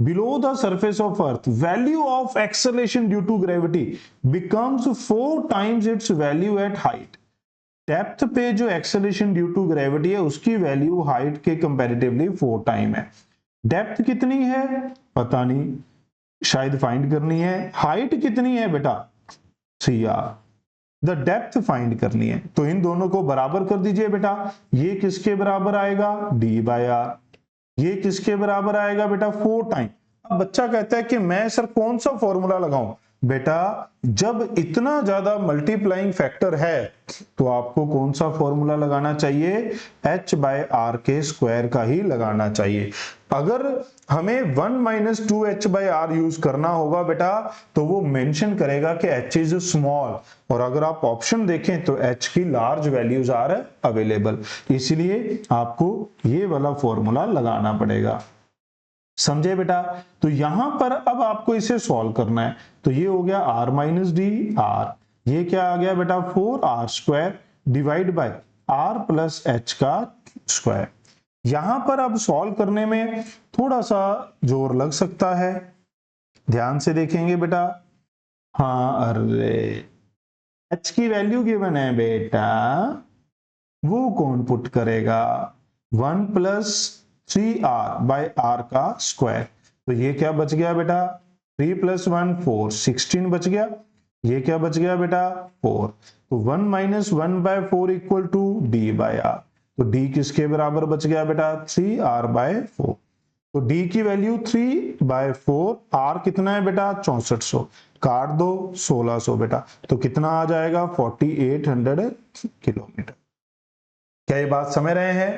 below the surface of earth value of acceleration due to gravity becomes 4 times its value at height। Depth पे जो एक्सेलरेशन ड्यू टू ग्रेविटी है उसकी वैल्यू हाइट के कंपैरेटिवली 4 टाइम है। Depth कितनी है पता नहीं, शायद फाइंड करनी है। हाइट कितनी है बेटा CR, द डेप्थ फाइंड करनी है, तो इन दोनों को बराबर कर दीजिए बेटा। ये किसके बराबर आएगा d/r, ये किसके बराबर आएगा बेटा 4 टाइम। अब बच्चा कहता है कि मैं सर कौन सा फॉर्मूला लगाऊं, बेटा जब इतना ज्यादा मल्टीप्लाइंग फैक्टर है तो आपको कौन सा फॉर्मूला लगाना चाहिए, h बाय आर के स्क्वायर का ही लगाना चाहिए। अगर हमें 1 minus 2h bye are use करना होगा बेटा तो वो मेंशन करेगा कि h इज स्मॉल, और अगर आप ऑप्शन देखें तो h की लार्ज वैल्यूज आर अवेलेबल, इसलिए आपको ये वाला फॉर्मूला लगाना पड़ेगा। समझे बेटा? तो यहां पर अब आपको इसे सॉल्व करना है, तो ये हो गया r माइनस डी आर, ये क्या आ गया बेटा 4r square divide by r plus h का स्क्वायर। यहां पर अब सॉल्व करने में थोड़ा सा जोर लग सकता है, ध्यान से देखेंगे बेटा। हाँ, अरे h की वैल्यू गिवन है बेटा, वो कौन पुट करेगा, 1 प्लस 3r बाय r का स्क्वायर। तो ये क्या बच गया बेटा, 3 प्लस 1 4, 16 बच गया। ये क्या बच गया बेटा 4, तो 1 minus 1 by 4 equal to d by r, तो d किसके बराबर बच गया बेटा 3r बाय 4, तो d की वैल्यू 3 बाय 4, r कितना है बेटा 6400, काट दो 1600 बेटा, तो कितना आ जाएगा 4800 किलोमीटर। क्या ये बात समझ रहे हैं?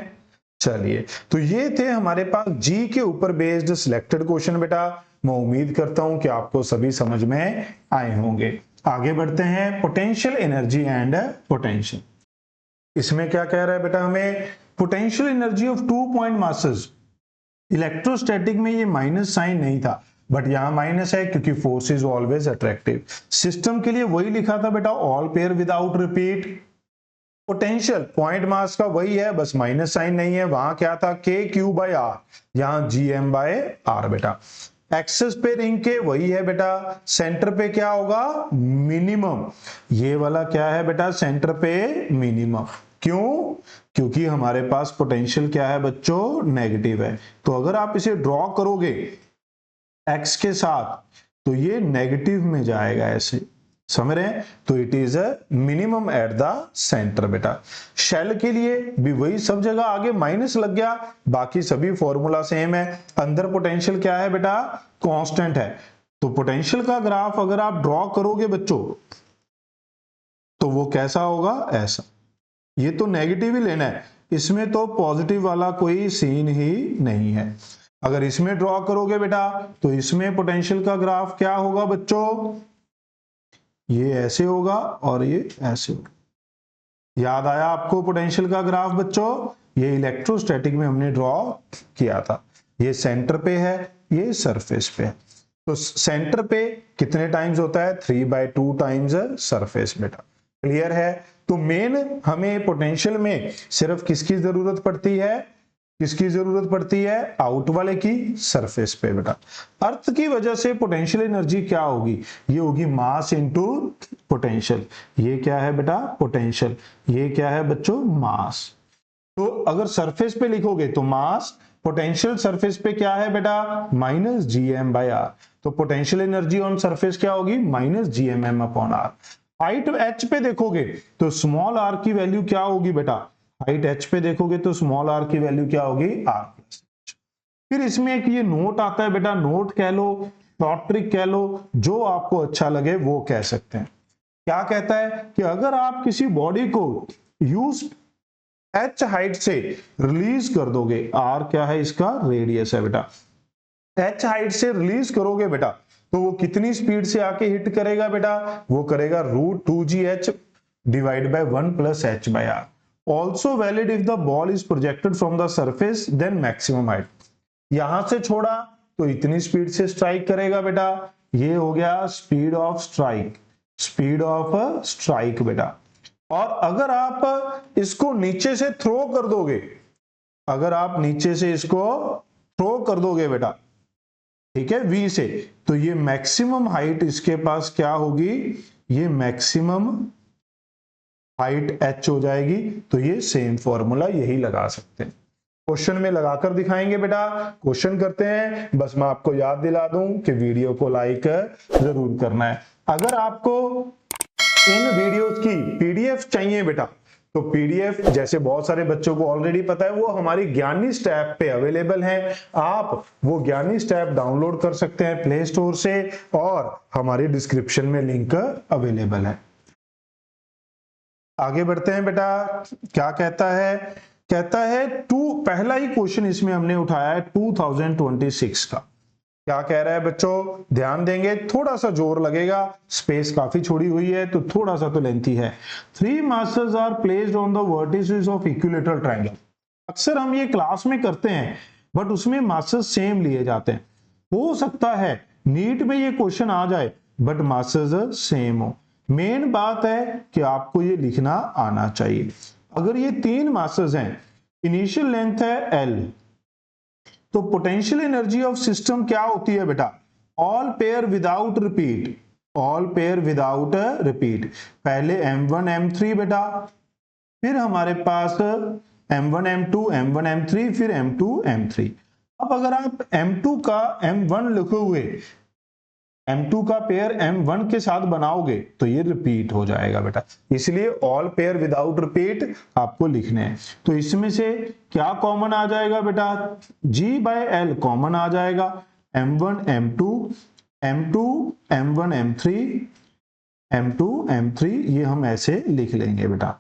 चलिए, तो ये थे हमारे पास जी के ऊपर बेस्ड सिलेक्टेड क्वेश्चन बेटा। मैं उम्मीद करता हूं कि आपको सभी समझ में आए होंगे। आगे बढ़ते हैं, पोटेंशियल एनर्जी एंड पोटेंशियल। इसमें क्या कह रहा है बेटा हमें, potential energy of 2 point masses. Electrostatic में ये माइनस साइन नहीं था, बट यहां माइनस है क्योंकि force is always attractive. System के लिए वही लिखा था बेटा, all pair without repeat. Potential point mass का वही है, बस माइनस साइन नहीं है, वहां क्या था के क्यू बाय आर, यहां जी एम बाय आर बेटा। एक्सेस पे रिंग के वही है बेटा, सेंटर पे क्या होगा मिनिमम, ये वाला क्या है बेटा सेंटर पे मिनिमम। क्यों? क्योंकि हमारे पास पोटेंशियल क्या है बच्चों नेगेटिव है, तो अगर आप इसे ड्रॉ करोगे एक्स के साथ तो ये नेगेटिव में जाएगा, ऐसे समझ रहे हैं, तो it is a minimum eight the centre बेटा। शेल के लिए भी वही, सब जगह आगे माइनस लग गया, बाकी सभी फॉर्मूला सेम है। अंदर पोटेंशियल क्या है बेटा कांस्टेंट है, तो पोटेंशियल का ग्राफ अगर आप ड्रॉ करोगे बच्चों तो वो कैसा होगा, ऐसा। ये तो नेगेटिव ही लेना है, इसमें तो पॉजिटिव वाला कोई सीन ही नहीं है। अगर इसमें ड्रॉ करोगे बेटा तो इसमें पोटेंशियल का ग्राफ क्या होगा बच्चों, ये ऐसे होगा और ये ऐसे होगा। याद आया आपको पोटेंशियल का ग्राफ बच्चों, ये इलेक्ट्रोस्टैटिक में हमने ड्रॉ किया था। ये सेंटर पे है, ये सरफेस पे है, तो सेंटर पे कितने टाइम्स होता है 3/2 टाइम्स सरफेस बेटा। क्लियर है? तो मेन हमें पोटेंशियल में सिर्फ किसकी जरूरत पड़ती है, किसकी जरूरत पड़ती है, आउट वाले की, सरफेस पे बेटा। अर्थ की वजह से पोटेंशियल एनर्जी क्या होगी, ये होगी मास इनटू पोटेंशियल। ये क्या है बेटा पोटेंशियल, ये क्या है बच्चों मास। तो अगर सरफेस पे लिखोगे तो मास, पोटेंशियल सरफेस पे क्या है बेटा minus G M by R, तो पोटेंशियल एनर्जी ऑन सरफेस क्या होगी minus G M M upon R. Height H पे देखोगे तो स्मॉल आर की वैल्यू क्या होगी बेटा, हाइट एच पे देखोगे तो स्मॉल आर की वैल्यू क्या होगी आर प्लस एच। फिर इसमें एक ये नोट आता है बेटा, नोट कह लो, शॉर्ट ट्रिक कह लो, जो आपको अच्छा लगे वो कह सकते हैं। क्या कहता है कि अगर आप किसी बॉडी को यूज एच हाइट से रिलीज कर दोगे, आर क्या है इसका रेडियस है बेटा, एच हाइट से रिलीज करोगे बेटा तो वो कितनी स्पीड से आके हिट करेगा बेटा, वो करेगा √2gh divide by 1 plus h by r। Also valid if the ball is projected from the surface then maximum height. यहां से छोड़ा तो इतनी स्पीड से स्ट्राइक करेगा बेटा, ये हो गया speed of strike, speed of strike बेटा। और अगर आप इसको नीचे से थ्रो कर दोगे, अगर आप नीचे से इसको थ्रो कर दोगे बेटा, ठीक है v से, तो ये मैक्सिमम हाइट इसके पास क्या होगी, ये मैक्सिमम हाइट h हो जाएगी। तो ये सेम फॉर्मूला यही लगा सकते हैं, क्वेश्चन में लगाकर दिखाएंगे बेटा। क्वेश्चन करते हैं, बस मैं आपको याद दिला दूं कि वीडियो को लाइक जरूर करना है। अगर आपको इन वीडियोस की पीडीएफ चाहिए बेटा तो पीडीएफ जैसे बहुत सारे बच्चों को ऑलरेडी पता है वो हमारी ज्ञानिस्ट ऐप पे अवेलेबल है। आप वो ज्ञानिस्ट ऐप डाउनलोड कर सकते हैं प्ले स्टोर से और हमारी डिस्क्रिप्शन में लिंक अवेलेबल है। आगे बढ़ते हैं बेटा, क्या कहता है, कहता है पहला ही क्वेश्चन इसमें हमने उठाया है 2026 का। क्या कह रहा है बच्चों, ध्यान देंगे, थोड़ा सा जोर लगेगा, स्पेस काफी छोड़ी हुई है तो थोड़ा सा तो लेंथी है। 3 masses are placed on the vertices of equilateral triangle. अक्सर हम ये क्लास में करते हैं बट उसमें मासेस सेम लिए जाते हैं। हो सकता है नीट में ये क्वेश्चन आ जाए बट मासेस सेम हो। मेन बात है कि आपको ये लिखना आना चाहिए। अगर ये 3 मासेस हैं, इनिशियल लेंथ है L, तो पोटेंशियल एनर्जी ऑफ सिस्टम क्या होती है बेटा, all pair without repeat, all pair without repeat. पहले M1 M3 बेटा, फिर हमारे पास M1 M2 M1 M3, फिर M2 M3। अब अगर आप M2 का M1 लिखे हुए M2 का पेयर M1 के साथ बनाओगे तो ये रिपीट हो जाएगा बेटा, इसलिए ऑल पेयर विदाउट रिपीट आपको लिखने हैं। तो इसमें से क्या कॉमन आ जाएगा बेटा, G/L कॉमन आ जाएगा, M1 M2 M2 M1 M3 M2 M3, ये हम ऐसे लिख लेंगे बेटा।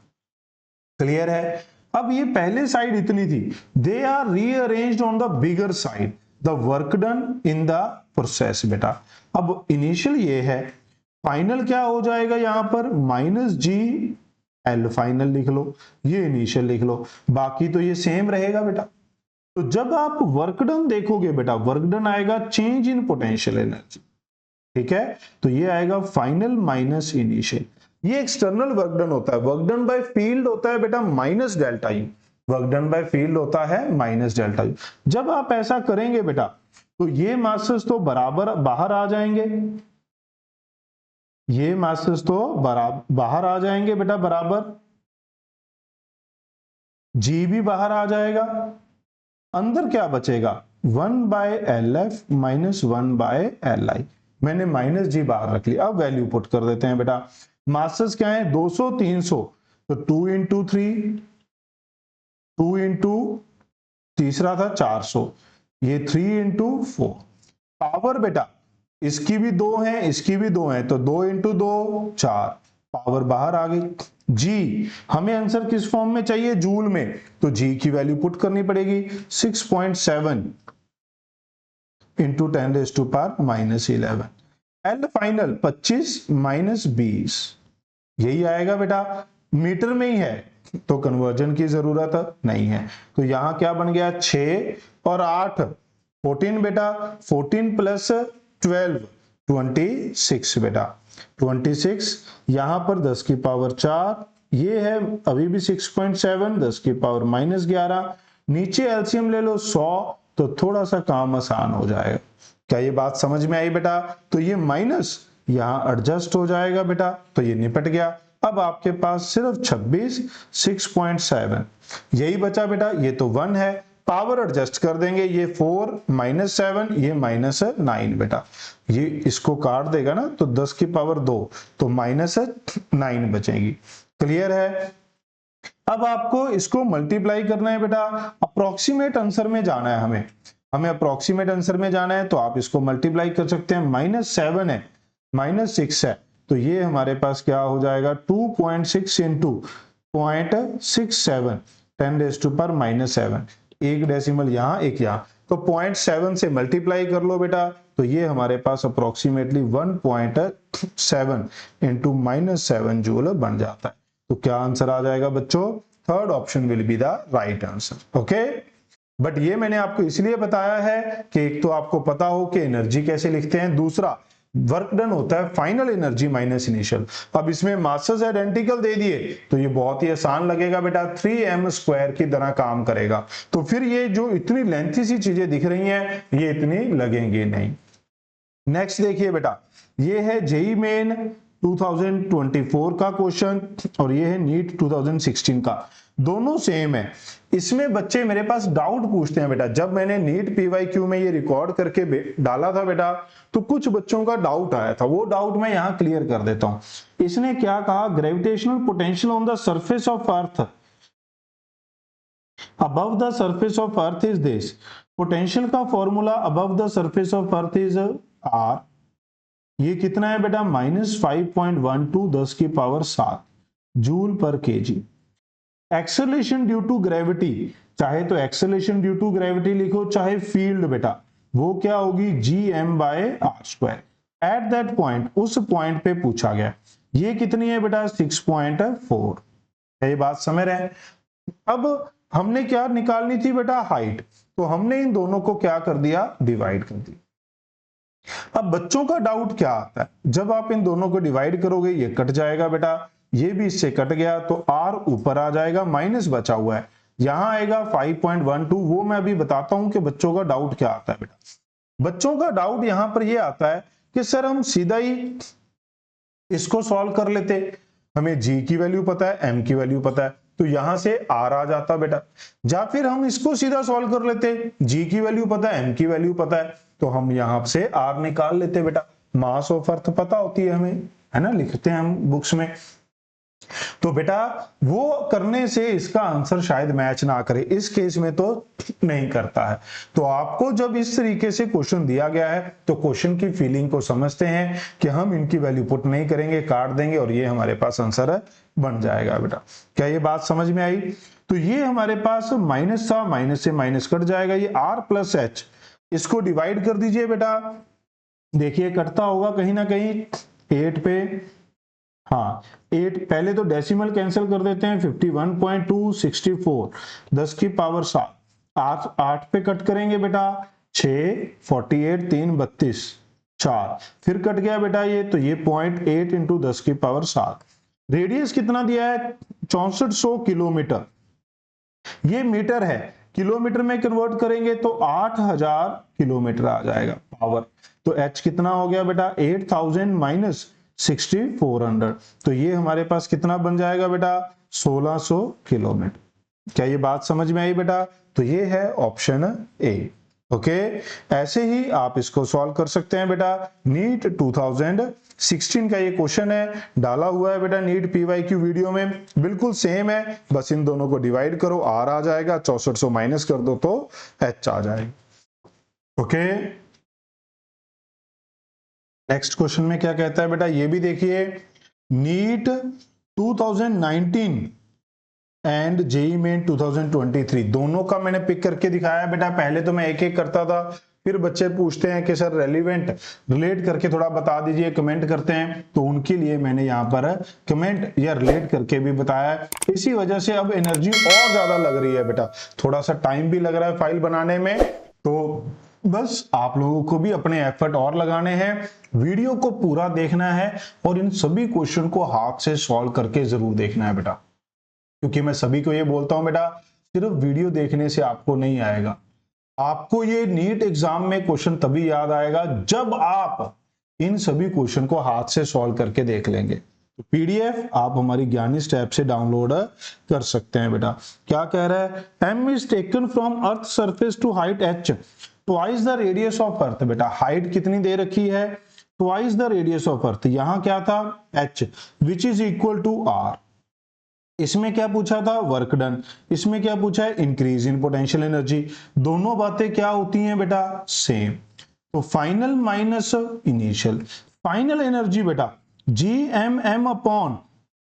क्लियर है। अब ये पहले साइड इतनी थी, they are rearranged on the bigger side, the work done in the process बेटा। अब इनिशियल ये है, फाइनल क्या हो जाएगा यहां पर -G/L फाइनल लिख लो, ये इनिशियल लिख लो, बाकी तो ये सेम रहेगा बेटा। तो जब आप वर्क डन देखोगे बेटा, वर्क डन आएगा चेंज इन पोटेंशियल एनर्जी, ठीक है, तो ये आएगा फाइनल माइनस इनिशियल। ये एक्सटर्नल वर्क डन होता है, वर्क डन बाय फील्ड होता है बेटा minus delta U, work done by field होता है माइनस डेल्टा यू। जब आप ऐसा करेंगे बेटा तो ये मासेस तो बराबर बाहर आ जाएंगे, ये मासेस तो बाहर आ जाएंगे बेटा बराबर, जी भी बाहर आ जाएगा, अंदर क्या बचेगा 1/LF माइनस 1/LI। मैंने -G बाहर रख लिया। अब वैल्यू पुट कर देते हैं बेटा, मासेस क्या है 200 300, तो 2 × 3 2 इंटू तीसरा था 400, ये 3 × 4। पावर बेटा इसकी भी 2 है इसकी भी 2 है, तो 2 × 2 4, पावर बाहर आ गई। जी हमें आंसर किस फॉर्म में चाहिए, जूल में, तो जी की वैल्यू पुट करनी पड़ेगी 6.7 × 10⁻⁻11। एल फाइनल 25 - 20, यही आएगा बेटा। मीटर में ही है तो कन्वर्जन की जरूरत नहीं है, तो यहां क्या बन गया 6 और 8 14 बेटा, 14 + 12 26 बेटा, 26, यहां पर 10 की पावर 4, ये है अभी भी 6.7 10 की पावर -11, नीचे एलसीएम ले लो 100, तो थोड़ा सा काम आसान हो जाएगा। क्या ये बात समझ में आई बेटा, तो ये माइनस यहां एडजस्ट हो जाएगा बेटा, तो ये निपट गया। अब आपके पास सिर्फ 26 6.7 यही बचा बेटा, ये तो 1 है, पावर एडजस्ट कर देंगे, ये 4 -7 ये -9 बेटा, ये इसको काट देगा ना तो 10 की पावर 2, तो -9 बचेगी। क्लियर है। अब आपको इसको मल्टीप्लाई करना है बेटा, अप्रोक्सीमेट आंसर में जाना है, हमें अप्रोक्सीमेट आंसर में जाना है, तो आप इसको मल्टीप्लाई कर सकते हैं। -7 है -6 है, तो ये हमारे पास क्या हो जाएगा 2.6 × 0.67 10⁻⁻7, एक डेसिमल यहां एक यहां, तो 0.7 से मल्टीप्लाई कर लो बेटा, तो ये हमारे पास अप्रोक्सीमेटली 1.7 × -7 जूल बन जाता है। तो क्या आंसर आ जाएगा बच्चों, third option will be the right answer. Okay, but ये मैंने आपको इसलिए बताया है कि एक तो आपको पता हो कि एनर्जी कैसे लिखते हैं, दूसरा वर्क डन होता है फाइनल एनर्जी माइनस इनिशियल। अब इसमें मासेस आइडेंटिकल दे दिए तो ये बहुत ही आसान लगेगा बेटा, 3m² की तरह काम करेगा, तो फिर ये जो इतनी लेंथी सी चीजें दिख रही हैं ये इतनी लगेंगी नहीं। नेक्स्ट देखिए बेटा, ये है जेईई मेन 2024 का क्वेश्चन और ये है नीट 2016 का। दोनों सेम है। इसमें बच्चे मेरे पास डाउट पूछते हैं बेटा, जब मैंने नीट पीवाईक्यू में ये रिकॉर्ड करके डाला था बेटा, तो कुछ बच्चों का डाउट आया था, वो डाउट मैं यहां क्लियर कर देता हूं। इसने क्या कहा, gravitational potential on the surface of earth above the surface of earth is this, potential का formula above the surface of earth is r, ये कितना है बेटा -5.12 10 की power 7 joule per KG. Acceleration due to gravity, चाहे तो acceleration due to gravity लिखो चाहे फील्ड बेटा, वो क्या होगी gm/r²। एट दैट पॉइंट, उस पॉइंट पे पूछा गया, ये कितनी है बेटा 6.4। ये बात समझ रहे हैं। अब हमने क्या निकालनी थी बेटा हाइट, तो हमने इन दोनों को क्या कर दिया डिवाइड कर दिया। अब बच्चों का डाउट क्या आता है, जब आप इन दोनों को डिवाइड करोगे ये कट जाएगा बेटा, ये भी इससे कट गया तो r ऊपर आ जाएगा, माइनस बचा हुआ है, यहां आएगा 5.12। वो मैं अभी बताता हूं कि बच्चों का डाउट क्या आता है बेटा। बच्चों का डाउट यहां पर ये आता है कि सर हम सीधा ही इसको सॉल्व कर लेते, हमें g की वैल्यू पता है, m की वैल्यू पता है, तो यहां से r आ जाता बेटा, या फिर हम इसको सीधा सॉल्व कर लेते, g की वैल्यू पता है, m की वैल्यू पता है, तो हम यहां से r निकाल लेते बेटा। मास ऑफ अर्थ पता होती है हमें, है ना, लिखते हैं हम बुक्स में। तो बेटा वो करने से इसका आंसर शायद मैच ना करे, इस केस में तो नहीं करता है। तो आपको जब इस तरीके से क्वेश्चन दिया गया है तो क्वेश्चन की फीलिंग को समझते हैं कि हम इनकी वैल्यू पुट नहीं करेंगे, काट देंगे और ये हमारे पास आंसर बन जाएगा बेटा। क्या ये बात समझ में आई? तो ये हमारे पास माइनस था, माइनस से माइनस कट जाएगा, ये r प्लस एच, इसको डिवाइड कर दीजिए बेटा, देखिए कटता होगा कहीं ना कहीं 8 पे, हाँ 8, पहले तो डेसिमल कैंसिल कर देते हैं, 51.264 10 की पावर 7, 8 पे कट करेंगे बेटा 6, 48, 3 32, 4, फिर कट गया बेटा ये, तो ये 0.8 इंटू 10 की पावर 7। रेडियस कितना दिया है 6400 किलोमीटर, ये मीटर है, किलोमीटर में कन्वर्ट करेंगे तो 8000 किलोमीटर आ जाएगा पावर। तो h कितना हो गया बेटा 8000 माइनस 6400, तो ये हमारे पास कितना बन जाएगा बेटा 1600 किलोमीटर। क्या ये बात समझ में आई बेटा? तो ये है ऑप्शन ए। ओके, ऐसे ही आप इसको सॉल्व कर सकते हैं बेटा। नीट 2016 का ये क्वेश्चन है, डाला हुआ है बेटा नीट पीवाईक्यू वीडियो में, बिल्कुल सेम है, बस इन दोनों को डिवाइड करो, r आ जाएगा, 6400 माइनस कर दो तो h आ जाएगा। ओके, नेक्स्ट क्वेश्चन में क्या कहता है बेटा, ये भी देखिए, नीट 2019 एंड जेईई मेन 2023 दोनों का मैंने पिक करके दिखाया बेटा। पहले तो मैं एक एक करता था, फिर बच्चे पूछते हैं कि सर रेलिवेंट रिलेट करके थोड़ा बता दीजिए, कमेंट करते हैं, तो उनके लिए मैंने यहाँ पर कमेंट या रिलेट करके भी बताया। इसी वजह से अब एनर्जी और ज्यादा लग रही है बेटा, थोड़ा सा टाइम भी लग रहा है फाइल बनाने में, तो बस आप लोगों को भी अपने एफर्ट और लगाने हैं, वीडियो को पूरा देखना है और इन सभी क्वेश्चन को हाथ से सॉल्व करके जरूर देखना है बेटा, क्योंकि मैं सभी को ये बोलता हूं बेटा, सिर्फ वीडियो देखने से आपको नहीं आएगा, आपको ये नीट एग्जाम में क्वेश्चन तभी याद आएगा जब आप इन सभी क्वेश्चन को हाथ से सॉल्व करके देख लेंगे। तो पीडीएफ आप हमारी ज्ञानिस्ट ऐप से डाउनलोड कर सकते हैं बेटा। क्या कह रहा है, m is taken from earth surface to height h twice the radius of earth. बेटा हाइट कितनी दे रखी है, twice the radius of earth, यहां क्या था h, which is equal to r। इसमें क्या पूछा था वर्क डन, इसमें क्या पूछा है इंक्रीज इन पोटेंशियल एनर्जी। दोनों बातें क्या होती हैं बेटा सेम। तो final minus initial, final energy बेटा GMM अपॉन,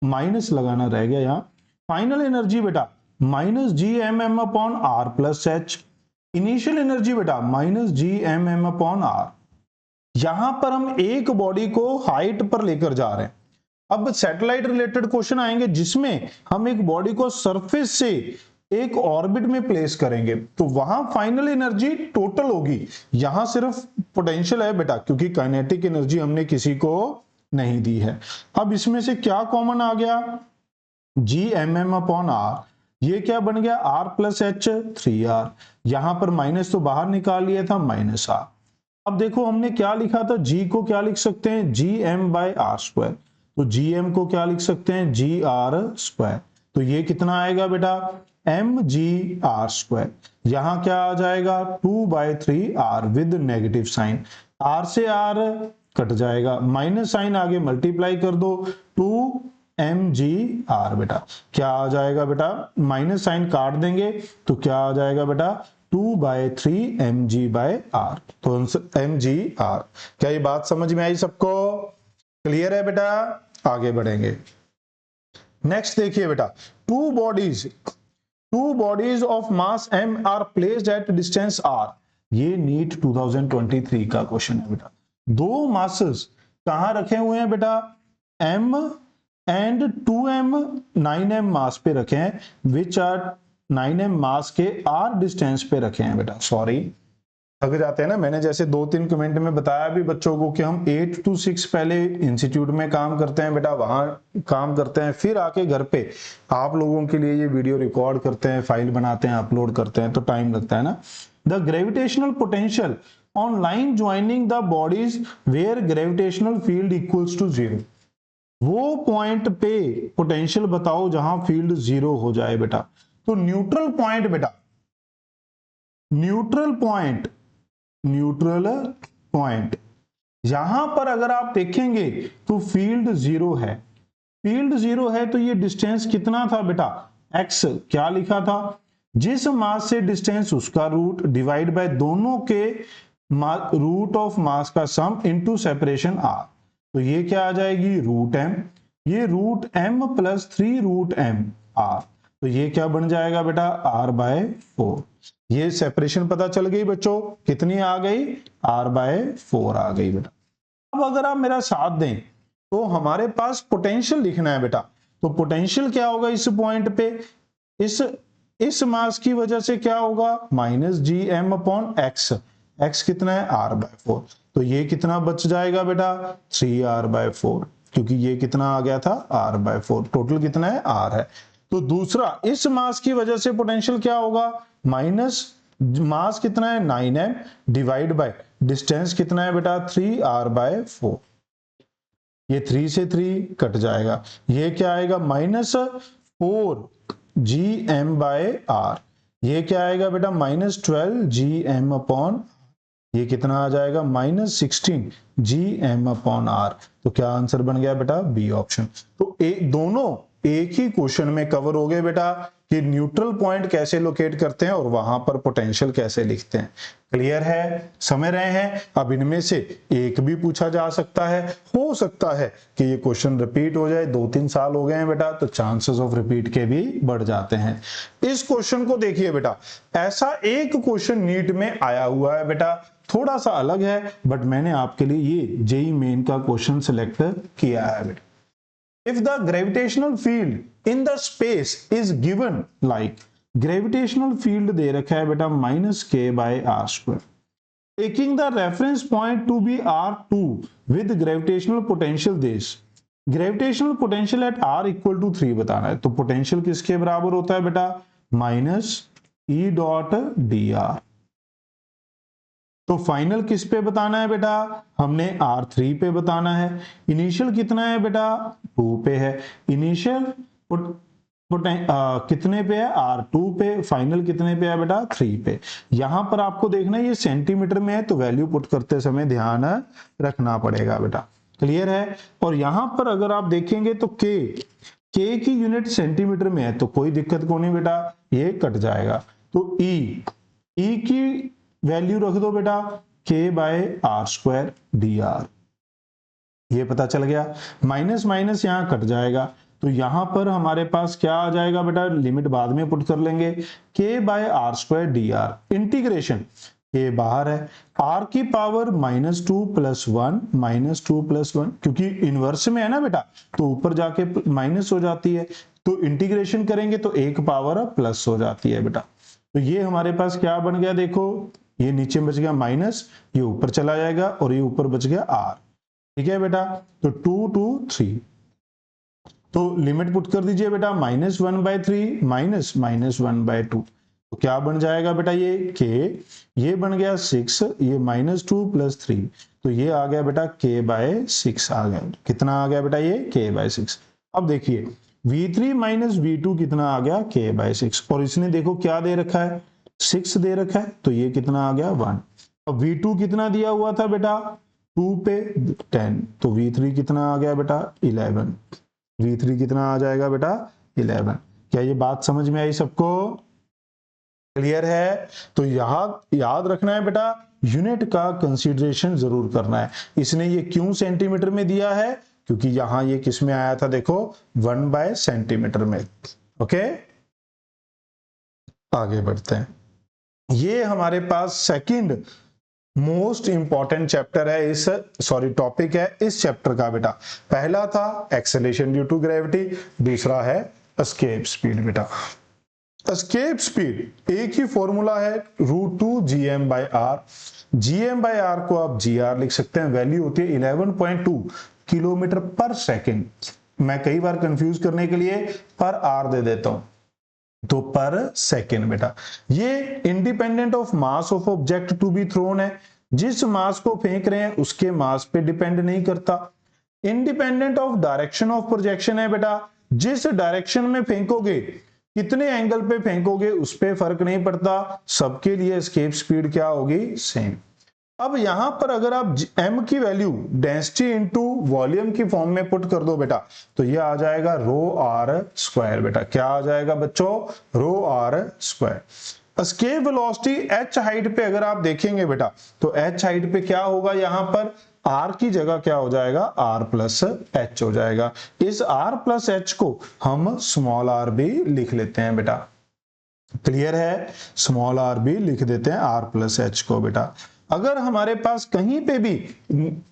माइनस लगाना रह गया यहाँ, फाइनल एनर्जी बेटा minus GMM upon r plus h, initial energy बेटा माइनस GMM अपॉन r। यहां पर हम एक बॉडी को हाइट पर लेकर जा रहे हैं। अब सैटेलाइट रिलेटेड क्वेश्चन आएंगे जिसमें हम एक बॉडी को सरफेस से एक ऑर्बिट में प्लेस करेंगे, तो वहां फाइनल एनर्जी टोटल होगी, यहां सिर्फ पोटेंशियल है बेटा, क्योंकि काइनेटिक एनर्जी हमने किसी को नहीं दी है। अब इसमें से क्या कॉमन आ गया GMM अपॉन r, ये क्या बन गया r प्लस h 3r, यहां पर माइनस तो बाहर निकाल लिया था माइनस r। अब देखो हमने क्या लिखा था, g को क्या लिख सकते हैं GM बाय r स्क्वायर, तो GM को क्या लिख सकते हैं GR स्क्वायर। तो ये कितना आएगा बेटा mg r²। यहां क्या आ जाएगा 2/3r with negative sign, r से r कट जाएगा, माइनस साइन आगे मल्टीप्लाई कर दो 2mgr बेटा। क्या आ जाएगा बेटा, माइनस साइन काट देंगे तो क्या आ जाएगा बेटा 2/3 mg/r। तो mgr। क्या ये बात समझ में आई सबको? क्लियर है बेटा? आगे बढ़ेंगे। नेक्स्ट देखिए बेटा, two bodies of mass m are placed at distance r। ये नीट 2023 का क्वेश्चन है बेटा। दो मासेस कहां रखे हुए हैं बेटा, m एंड 2m 9m मास पे रखे हैं, विच आर 9m मास के r डिस्टेंस पे रखे हैं बेटा। सॉरी थक जाते हैं ना, मैंने जैसे 2-3 कमेंट में बताया भी बच्चों को कि हम 8 to 6 पहले इंस्टीट्यूट में काम करते हैं बेटा, वहां काम करते हैं, फिर आके घर पे आप लोगों के लिए ये वीडियो रिकॉर्ड करते हैं, फाइल बनाते हैं, अपलोड करते हैं, तो टाइम लगता है ना। The gravitational potential on line joining the bodies where gravitational field equals to 0। वो पॉइंट पे पोटेंशियल बताओ जहां फील्ड 0 हो जाए बेटा। तो न्यूट्रल पॉइंट बेटा, न्यूट्रल पॉइंट यहां पर अगर आप देखेंगे तो फील्ड 0 है, फील्ड 0 है तो ये डिस्टेंस कितना था बेटा x। क्या लिखा था, जिस मास से डिस्टेंस उसका रूट डिवाइड बाय दोनों के रूट ऑफ मास का सम इनटू सेपरेशन r। तो ये क्या आ जाएगी रूट m, ये root m plus 3 root m r। तो ये क्या बन जाएगा बेटा r/4। ये सेपरेशन पता चल गई बच्चों, कितनी आ गई r/4 आ गई बेटा। अब अगर आप मेरा साथ दें तो हमारे पास पोटेंशियल लिखना है बेटा। तो पोटेंशियल क्या होगा इस पॉइंट पे, इस मास की वजह से क्या होगा -gm/x। x कितना है r/4। तो ये कितना बच जाएगा बेटा 3r/4, क्योंकि ये कितना आ गया था r/4। टोटल कितना है r है। तो दूसरा, इस मास की वजह से पोटेंशियल क्या होगा, माइनस मास कितना है 9m डिवाइड बाय डिस्टेंस कितना है बेटा 3r/4। ये 3 से 3 कट जाएगा, ये क्या आएगा -4gm/r। ये क्या आएगा बेटा -12gm/, ये कितना आ जाएगा -16gm/r। तो क्या आंसर बन गया बेटा बी ऑप्शन। तो दोनों एक ही क्वेश्चन में कवर हो गए बेटा कि न्यूट्रल पॉइंट कैसे लोकेट करते हैं और वहां पर पोटेंशियल कैसे लिखते हैं। क्लियर है, समझ रहे हैं? अब इनमें से एक भी पूछा जा सकता है, हो सकता है कि ये क्वेश्चन रिपीट हो जाए। 2-3 साल हो गए हैं बेटा, तो चांसेस ऑफ रिपीट के भी बढ़ जाते हैं। इस क्वेश्चन को देखिए बेटा, ऐसा एक क्वेश्चन नीट में आया हुआ है बेटा, थोड़ा सा अलग है, बट मैंने आपके लिए ये जेईई मेन का क्वेश्चन सिलेक्ट किया है बेटा। If the gravitational field in the space is given like gravitational field दे रखा है बेटा -k/r², taking the reference point to be r2 with gravitational potential this, gravitational potential at r equal to 3 बताना है। तो potential किसके बराबर होता है बेटा -E.dr। तो फाइनल किस पे बताना है बेटा, हमने r3 पे बताना है। इनिशियल कितना है बेटा 2 पे है, इनिशियल कितने पे है r2 पे, फाइनल कितने पे है बेटा 3 पे। यहां पर आपको देखना है ये सेंटीमीटर में है, तो वैल्यू पुट करते समय ध्यान रखना पड़ेगा बेटा। क्लियर है? और यहां पर अगर आप देखेंगे तो k की यूनिट सेंटीमीटर में है, तो कोई दिक्कत को नहीं बेटा, ये कट जाएगा। तो e की वैल्यू रख दो बेटा k/r²dr। ये पता चल गया, माइनस माइनस यहां कट जाएगा, तो यहां पर हमारे पास क्या आ जाएगा बेटा, लिमिट बाद में पुट कर लेंगे, k/r²dr। इंटीग्रेशन k बाहर है, r की पावर -2 + 1 क्योंकि इनवर्स में है ना बेटा, तो ऊपर जाके माइनस हो जाती है, तो इंटीग्रेशन करेंगे तो एक पावर प्लस हो जाती है बेटा। तो ये हमारे पास क्या बन गया, देखो ये नीचे बच गया माइनस, ये ऊपर चला जाएगा और ये ऊपर बच गया r। ठीक है बेटा, तो 2 to 3, तो लिमिट पुट कर दीजिए बेटा -1/3 -1/2। तो क्या बन जाएगा बेटा ये k, ये बन गया 6, ये -2 + 3, तो ये आ गया बेटा k/6 आ गया। कितना आ गया बेटा ये k/6। अब देखिए v3 माइनस v2 कितना आ गया k/6, और इसने देखो क्या दे रखा है 6 दे रखा है, तो ये कितना आ गया 1। अब v2 कितना दिया हुआ था बेटा 2 पे 10, तो v3 कितना आ गया बेटा 11। v3 कितना आ जाएगा बेटा 11। क्या ये बात समझ में आई सबको? क्लियर है? तो यहां याद रखना है बेटा, यूनिट का कंसीडरेशन जरूर करना है। इसने ये क्यों सेंटीमीटर में दिया है, क्योंकि यहां ये किस में आया था देखो 1/सेंटीमीटर में। ओके, आगे बढ़ते हैं। ये हमारे पास सेकंड मोस्ट इंपॉर्टेंट चैप्टर है इस टॉपिक है इस चैप्टर का बेटा। पहला था एक्सेलरेशन ड्यू टू ग्रेविटी, दूसरा है एस्केप स्पीड बेटा। एस्केप स्पीड एक ही फॉर्मूला है √2gm/r। gm/r को आप gr लिख सकते हैं, वैल्यू होती है 11.2 किलोमीटर पर सेकेंड। मैं कई बार कंफ्यूज करने के लिए पर आर दे देता हूं, तो पर सेकेंड बेटा। ये independent of mass of object to be thrown है, जिस मास को फेंक रहे हैं उसके मास पे डिपेंड नहीं करता। Independent of direction of projection है बेटा, जिस डायरेक्शन में फेंकोगे कितने एंगल पे फेंकोगे उस पे फर्क नहीं पड़ता, सबके लिए एस्केप स्पीड क्या होगी सेम। अब यहां पर अगर आप m की वैल्यू डेंसिटी इनटू वॉल्यूम की फॉर्म में पुट कर दो बेटा, तो ये आ जाएगा ρr² बेटा। क्या आ जाएगा बच्चों ρr²। Escape velocity h height पे अगर आप देखेंगे बेटा, तो h हाइट पे क्या होगा, यहां पर r की जगह क्या हो जाएगा r+h हो जाएगा। इस r+h को हम स्मॉल r भी लिख लेते हैं बेटा। क्लियर है? स्मॉल r भी लिख देते हैं r+h को बेटा। अगर हमारे पास कहीं पे भी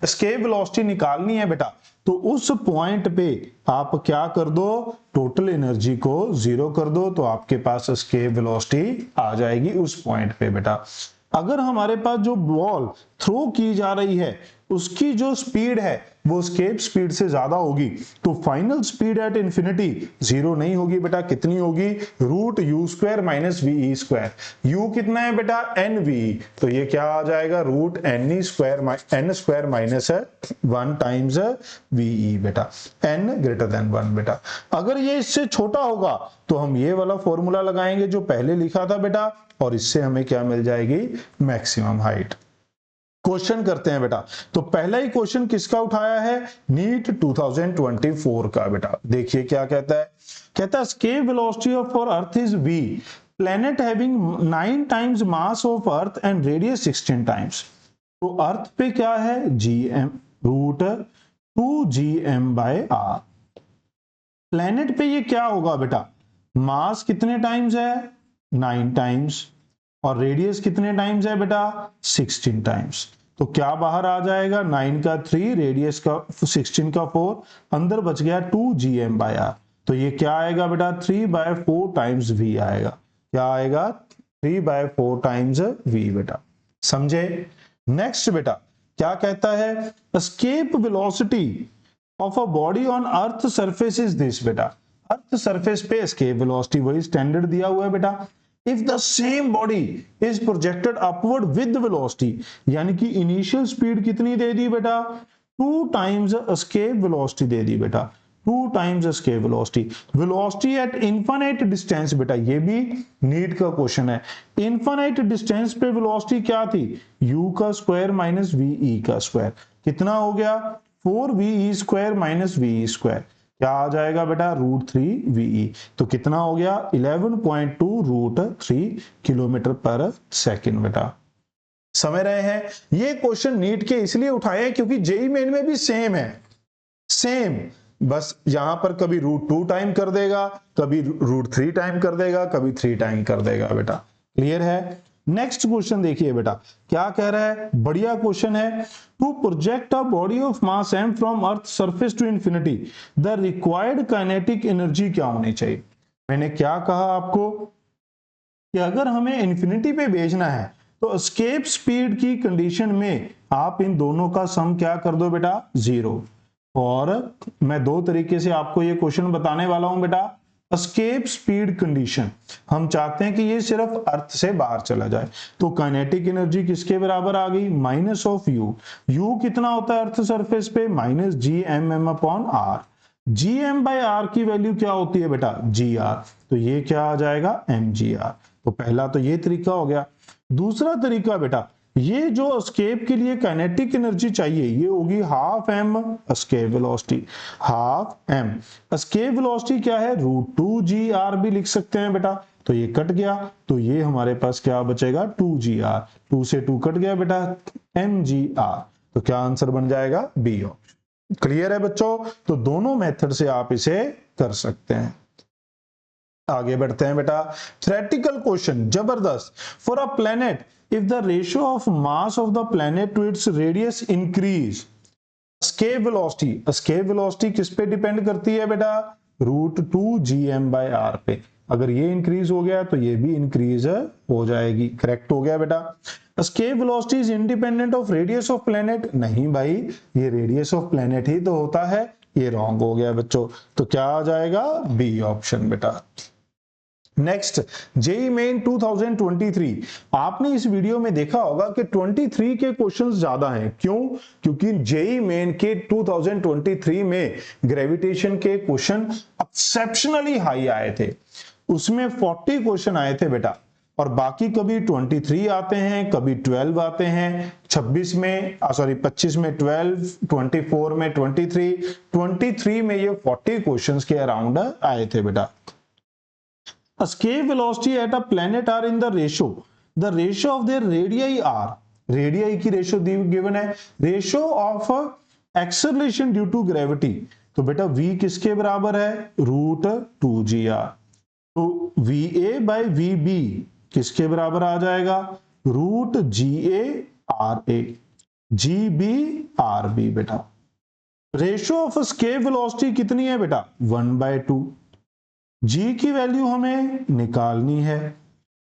एस्केप वेलोसिटी निकालनी है बेटा, तो उस पॉइंट पे आप क्या कर दो, टोटल एनर्जी को 0 कर दो, तो आपके पास एस्केप वेलोसिटी आ जाएगी उस पॉइंट पे बेटा। अगर हमारे पास जो बॉल थ्रो की जा रही है उसकी जो स्पीड है वो एस्केप स्पीड से ज्यादा होगी, तो फाइनल स्पीड एट इंफिनिटी 0 नहीं होगी बेटा। कितनी होगी, √u² माइनस ve²। u कितना है बेटा nve, तो ये क्या आ जाएगा √n² माइनस 1 टाइम्स ve बेटा, n ग्रेटर देन 1 बेटा। अगर ये इससे छोटा होगा तो हम ये वाला फॉर्मूला लगाएंगे जो पहले लिखा था बेटा, और इससे हमें क्या मिल जाएगी मैक्सिमम हाइट। क्वेश्चन करते हैं बेटा। तो पहला ही क्वेश्चन किसका उठाया है, नीट 2024 का बेटा। देखिए क्या कहता है, कहता है escape velocity of for earth is v, planet having 9 times mass of earth and radius 16 times. तो अर्थ पे क्या है gm √2gm/r। प्लेनेट पे ये क्या होगा बेटा, मास कितने टाइम्स है 9 टाइम्स, और रेडियस कितने टाइम्स है बेटा 16 टाइम्स। तो क्या बाहर आ जाएगा, 9 का 3, रेडियस का 16 का 4, अंदर बच गया 2gm/r। तो ये क्या आएगा बेटा 3/4 टाइम्स v आएगा। क्या आएगा 3/4 टाइम्स v बेटा। समझे? नेक्स्ट बेटा क्या कहता है, escape velocity of a body on earth surface is this बेटा। अर्थ सरफेस पे एस्केप वेलोसिटी वही स्टैंडर्ड दिया हुआ है बेटा। If the same body is projected upward with velocity, यानी कि इनिशियल स्पीड कितनी दे दी बेटा 2 टाइम्स एस्केप वेलोसिटी दे दी बेटा, 2 times escape velocity. Velocity at infinite distance बेटा, ये भी नीट का क्वेश्चन है। इनफाइनाइट डिस्टेंस पे वेलोसिटी क्या थी, u² माइनस ve²। कितना हो गया 4ve² माइनस ve²। क्या आ जाएगा बेटा √3ve। तो कितना हो गया 11.2 √3 किलोमीटर पर सेकेंड बेटा। समझ रहे हैं? ये क्वेश्चन नीट के इसलिए उठाए क्योंकि जेईई मेन में भी सेम है, सेम, बस यहां पर कभी √2 टाइम कर देगा, कभी √3 टाइम कर देगा, कभी 3 टाइम कर देगा बेटा। क्लियर है? नेक्स्ट क्वेश्चन देखिए बेटा क्या कह रहा है, बढ़िया क्वेश्चन है। To project a body of mass m from earth surface to infinity, the required kinetic energy क्या होनी चाहिए। मैंने क्या कहा आपको कि अगर हमें इंफिनिटी पे भेजना है तो एस्केप स्पीड की कंडीशन में आप इन दोनों का सम क्या कर दो बेटा 0। और मैं दो तरीके से आपको ये क्वेश्चन बताने वाला हूं बेटा। एस्केप स्पीड कंडीशन, हम चाहते हैं कि ये सिर्फ अर्थ से बाहर चला जाए, तो काइनेटिक एनर्जी किसके बराबर आ गई माइनस ऑफ u। u कितना होता है अर्थ सरफेस पे -gmm/r। GM/R की वैल्यू क्या होती है बेटा, GR, तो ये क्या आ जाएगा, mgr। तो पहला तो ये तरीका हो गया। दूसरा तरीका बेटा, ये जो एस्केप के लिए काइनेटिक एनर्जी चाहिए ये होगी half m escape velocity, half m। Escape velocity क्या है, √2gr भी लिख सकते हैं बेटा, तो ये कट गया, तो ये हमारे पास क्या बचेगा, 2gr, 2 से 2 कट गया बेटा, mgr। तो क्या आंसर बन जाएगा, बी ऑप्शन। क्लियर है बच्चों, तो दोनों मेथड से आप इसे कर सकते हैं। आगे बढ़ते हैं बेटा, थ्योरेटिकल क्वेश्चन जबरदस्त। For a planet if the ratio of mass of the planet to its radius increase, escape velocity किस पे डिपेंड करती है बेटा, √2gm/r पे। अगर ये इंक्रीज हो गया तो ये भी इंक्रीज हो जाएगी, करेक्ट हो गया बेटा। Escape velocity is independent of radius of planet, नहीं भाई, ये रेडियस ऑफ प्लेनेट ही तो होता है, ये रॉन्ग हो गया बच्चों। तो क्या आ जाएगा, बी ऑप्शन बेटा। Next, JEE main 2023। आपने इस वीडियो में देखा होगा कि 23 के क्वेश्चंस ज्यादा हैं। क्यों? क्योंकि जेई मेन के 2023 में ग्रेविटेशन के क्वेश्चन एक्सेप्शनली हाई आए थे, उसमें 40 क्वेश्चन आए थे बेटा, और बाकी कभी 23 आते हैं, कभी 12 आते हैं, 25 में 12, 24 में 23 में ये 40 क्वेश्चंस के अराउंड आए थे बेटा। Escape velocity at a planet are in the ratio of their radii are, radii की रेशियो गिवन है, ratio of acceleration due to gravity, तो बेटा v किसके बराबर है, √2gr। तो VA/VB किसके बराबर आ जाएगा, √GA/RA, GB/RB बेटा। रेशियो ऑफ एस्केप वेलोसिटी कितनी है बेटा, 1/2। G की वैल्यू हमें निकालनी है,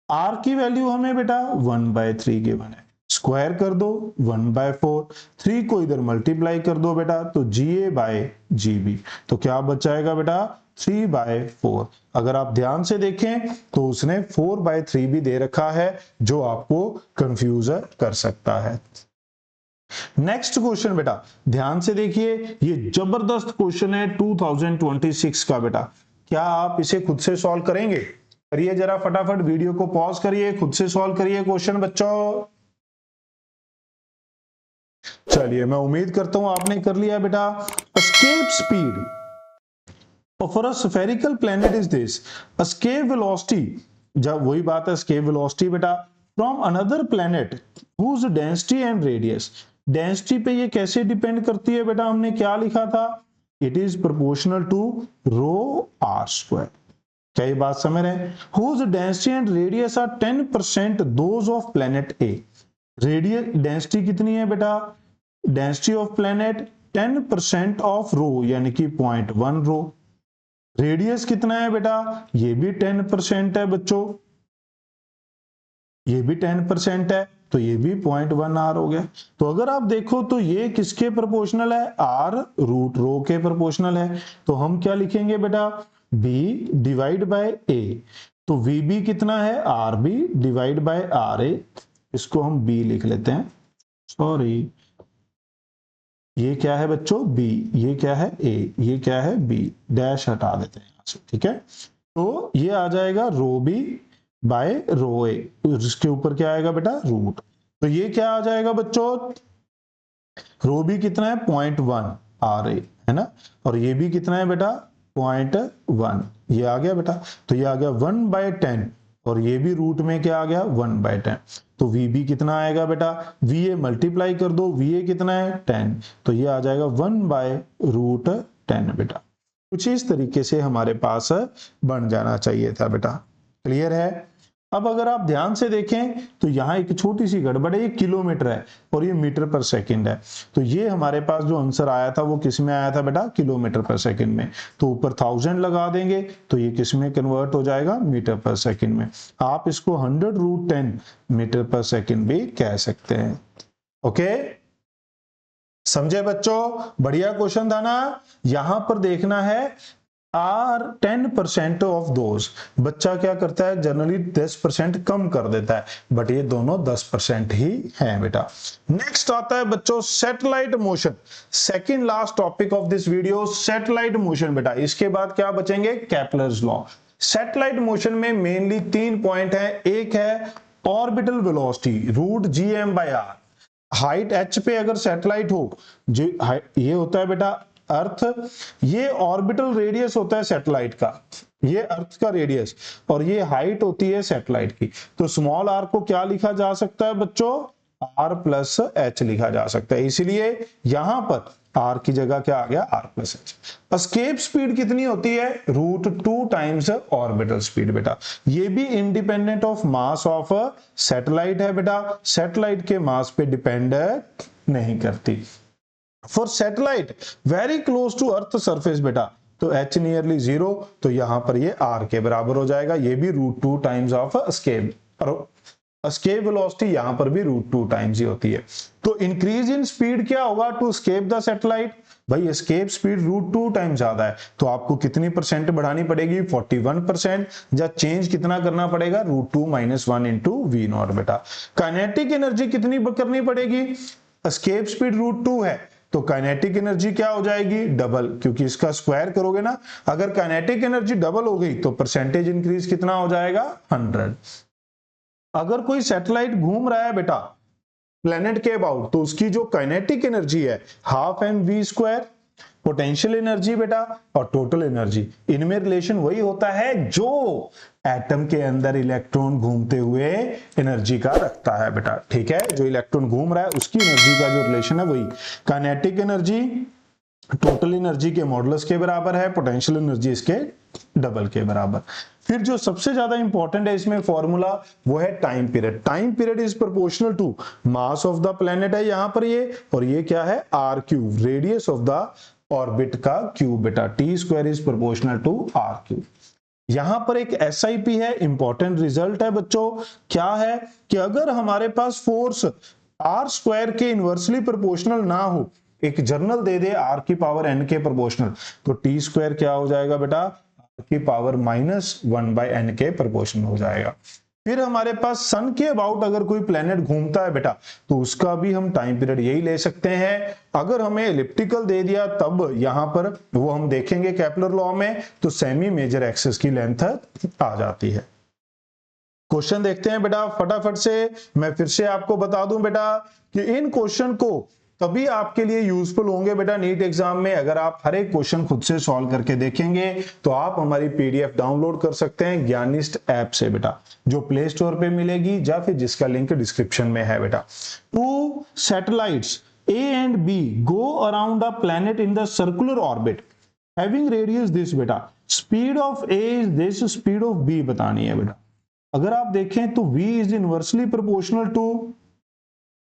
R की वैल्यू हमें बेटा 1/3 गिवन है, स्क्वायर कर दो 1/4, 3 को इधर मल्टीप्लाई कर दो बेटा, तो GA/GB, तो क्या बच जाएगा बेटा, 3/4। अगर आप ध्यान से देखें तो उसने 4/3 भी दे रखा है, जो आपको कंफ्यूज कर सकता है। नेक्स्ट क्वेश्चन बेटा, ध्यान से देखिए, ये जबरदस्त क्वेश्चन है 2026 का बेटा। क्या आप इसे खुद से सॉल्व करेंगे? करिए जरा फटाफट, वीडियो को पॉज करिए, खुद से सॉल्व करिए क्वेश्चन बच्चों। चलिए, मैं उम्मीद करता हूं आपने कर लिया बेटा। Escape speed for a spherical planet is this, escape velocity, जब वही बात है एस्केप वेलोसिटी बेटा, from another planet whose density and radius. Density पे ये कैसे डिपेंड करती है बेटा, हमने क्या लिखा था, it is proportional to ρr²। क्या ये बात समझ रहे हैं? Whose density and radius are 10% those of planet A. Radius density कितनी है बेटा, density of planet 10% of rho, यानी कि 0.1 रो। रेडियस कितना है बेटा, ये भी 10% है बच्चों, ये भी 10% है, तो ये भी 0.1 r हो गया। तो अगर आप देखो तो ये किसके प्रोपोर्शनल है, r √ρ के प्रोपोर्शनल है। तो हम क्या लिखेंगे बेटा, b डिवाइड बाय a। तो vb कितना है, rb डिवाइड बाय ra, इसको हम b लिख लेते हैं, सॉरी ये क्या है बच्चों, b, ये क्या है a, ये क्या है b, डैश हटा देते हैं यहां से, ठीक है। तो ये आ जाएगा ρb/ρa, इसके ऊपर क्या आएगा बेटा, रूट। तो ये क्या आ जाएगा बच्चों, ρb कितना है 0.1 ra है ना, और ये भी कितना है बेटा 0.1, ये आ गया बेटा। तो ये आ गया 1/10, और ये भी रूट में क्या आ गया 1/10। तो vb कितना आएगा बेटा, va मल्टीप्लाई कर दो, va कितना है 10, तो ये आ जाएगा 1/√10 बेटा। कुछ इस तरीके से हमारे पास बन जाना चाहिए था बेटा। क्लियर है? अब अगर आप ध्यान से देखें तो यहाँ एक छोटी सी गड़बड़ है, ये किलोमीटर है और ये मीटर पर सेकंड है। तो ये हमारे पास जो आंसर आया था वो किस में आया था बेटा, किलोमीटर पर सेकंड में। तो ऊपर 1000 लगा देंगे तो ये किस में कन्वर्ट हो जाएगा, मीटर पर सेकंड में। आप इसको 100√10 मीटर पर सेकंड भी कह सकते हैं। ओके, समझे बच्चों? बढ़िया क्वेश्चन था ना। यहां पर देखना है आर 10% ऑफ दोज, बच्चा क्या करता है जनरली 10% कम कर देता है, बट ये दोनों 10% ही है बेटा। नेक्स्ट आता है बच्चों satellite motion, second last topic of this video satellite motion बेटा। इसके बाद क्या बचेंगे केपलर्स लॉ। सैटेलाइट मोशन में मेनली 3 पॉइंट है, एक है orbital velocity root G M by R, height h पे अगर सैटेलाइट हो, जो ये होता है बेटा अर्थ, ये ऑर्बिटल रेडियस होता है सैटेलाइट का, ये अर्थ का रेडियस, और ये हाइट होती है सैटेलाइट की। तो स्मॉल r को क्या लिखा जा सकता है बच्चों, r प्लस h लिखा जा सकता है, इसीलिए यहां पर r की जगह क्या आ गया, r plus h। Escape speed कितनी होती है, √2 टाइम्स ऑर्बिटल स्पीड बेटा। ये भी independent of mass of satellite है बेटा, सैटेलाइट के मास पे डिपेंड नहीं करती। For satellite very close to earth surface बेटा, तो h नियरली 0, तो यहां पर ये r के बराबर हो जाएगा, ये भी √2 टाइम्स ऑफ एस्केप, और एस्केप वेलोसिटी यहां पर भी √2 टाइम्स ही होती है। तो इंक्रीज इन स्पीड क्या होगा टू एस्केप द सैटेलाइट, भाई एस्केप स्पीड √2 टाइम्स ज्यादा है, तो आपको कितनी परसेंट बढ़ानी पड़ेगी, 41%, या चेंज कितना करना पड़ेगा, √2 - 1 इंटू वी नॉट बेटा। काइनेटिक एनर्जी कितनी करनी पड़ेगी, एस्केप स्पीड √2 है, तो काइनेटिक एनर्जी क्या हो जाएगी, डबल, क्योंकि इसका स्क्वायर करोगे ना, अगर काइनेटिक एनर्जी डबल हो गई तो परसेंटेज इंक्रीज कितना हो जाएगा, 100। अगर कोई सैटेलाइट घूम रहा है बेटा प्लेनेट के अबाउट, तो उसकी जो काइनेटिक एनर्जी है ½ mv², पोटेंशियल एनर्जी बेटा और टोटल एनर्जी, इनमें रिलेशन वही होता है जो एटम के अंदर इलेक्ट्रॉन घूमते हुए एनर्जी का रखता है बेटा, ठीक है, जो इलेक्ट्रॉन घूम रहा है उसकी एनर्जी का जो रिलेशन है वही। काइनेटिक एनर्जी टोटल एनर्जी के मॉडुलस के बराबर है, पोटेंशियल एनर्जी इसके डबल के बराबर। फिर जो सबसे ज्यादा इंपॉर्टेंट है इसमें फॉर्मूला, वो है time period. Time period is proportional to mass of the planet है यहां पर ये, और ये क्या है, r3, radius of the orbit का क्यूब बेटा, t² is proportional to r3। यहां पर एक SIP है, इंपॉर्टेंट रिजल्ट है बच्चों, क्या है कि अगर हमारे पास फोर्स r² के इनवर्सली प्रोपोर्शनल ना हो, एक जर्नल दे दे r⁻n के प्रोपोर्शनल, तो t² क्या हो जाएगा बेटा, r⁻⁻1/n के प्रोपोर्शनल हो जाएगा। फिर हमारे पास सन के अबाउट अगर कोई प्लेनेट घूमता है बेटा, तो उसका भी हम टाइम पीरियड यही ले सकते हैं। अगर हमें एलिप्टिकल दे दिया तब यहां पर वो हम देखेंगे केपलर लॉ में, तो सेमी मेजर एक्सिस की लेंथ आ जाती है। क्वेश्चन देखते हैं बेटा फटाफट से। मैं फिर से आपको बता दूं बेटा कि इन क्वेश्चन को तभी आपके लिए यूजफुल होंगे बेटा नीट एग्जाम में, अगर आप हर एक क्वेश्चन खुद से सॉल्व करके देखेंगे। तो आप हमारी PDF डाउनलोड कर सकते हैं ज्ञानिस्ट ऐप से बेटा, जो प्ले स्टोर पे मिलेगी, या फिर जिसका लिंक डिस्क्रिप्शन में है बेटा। 2 satellites A and B go around a planet in the circular orbit having radius this बेटा, speed of A is this, speed of B बतानी है बेटा। अगर आप देखें तो V is inversely proportional to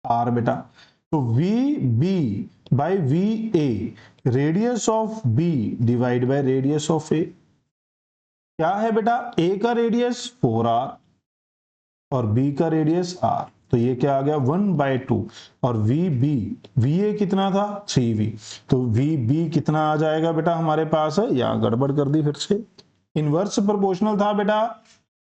R बेटा, तो VB by VA, radius of B divide by radius of A, क्या है बेटा, A का रेडियस 4R और B का रेडियस R, तो ये क्या आ गया 1/2, और VA कितना था 3V, तो VB कितना आ जाएगा बेटा हमारे पास, यहां गड़बड़ कर दी फिर से, इनवर्स प्रोपोर्शनल था बेटा,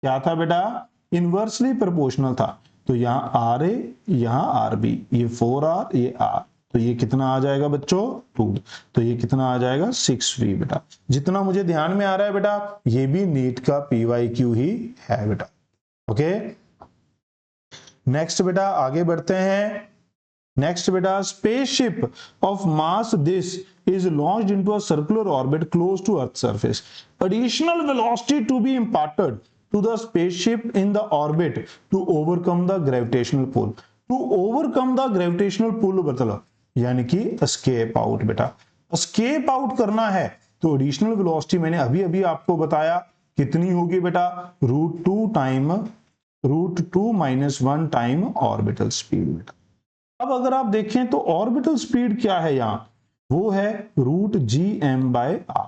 क्या था बेटा, इनवर्सली प्रोपोर्शनल था, तो यहाँ RA यहाँ RB, ये 4R ये R, तो ये कितना आ जाएगा बच्चों 2, तो ये कितना आ जाएगा 6V बेटा। जितना मुझे ध्यान में आ रहा है बेटा, ये भी नीट का PYQ ही है बेटा, ओके। नेक्स्ट बेटा आगे बढ़ते हैं। नेक्स्ट बेटा spaceship of mass this is launched into a circular orbit close to Earth's surface. Additional velocity to be imparted to the spaceship in the orbit to overcome the gravitational pull. To overcome the gravitational pull मतलब यानी कि escape out बेटा, escape out करना है तो additional velocity मैंने अभी आपको बताया कितनी होगी बेटा, √2 - 1 टाइम ऑर्बिटल स्पीड बेटा। अब अगर आप देखें तो ऑर्बिटल स्पीड क्या है यहां, वो है √gm/r,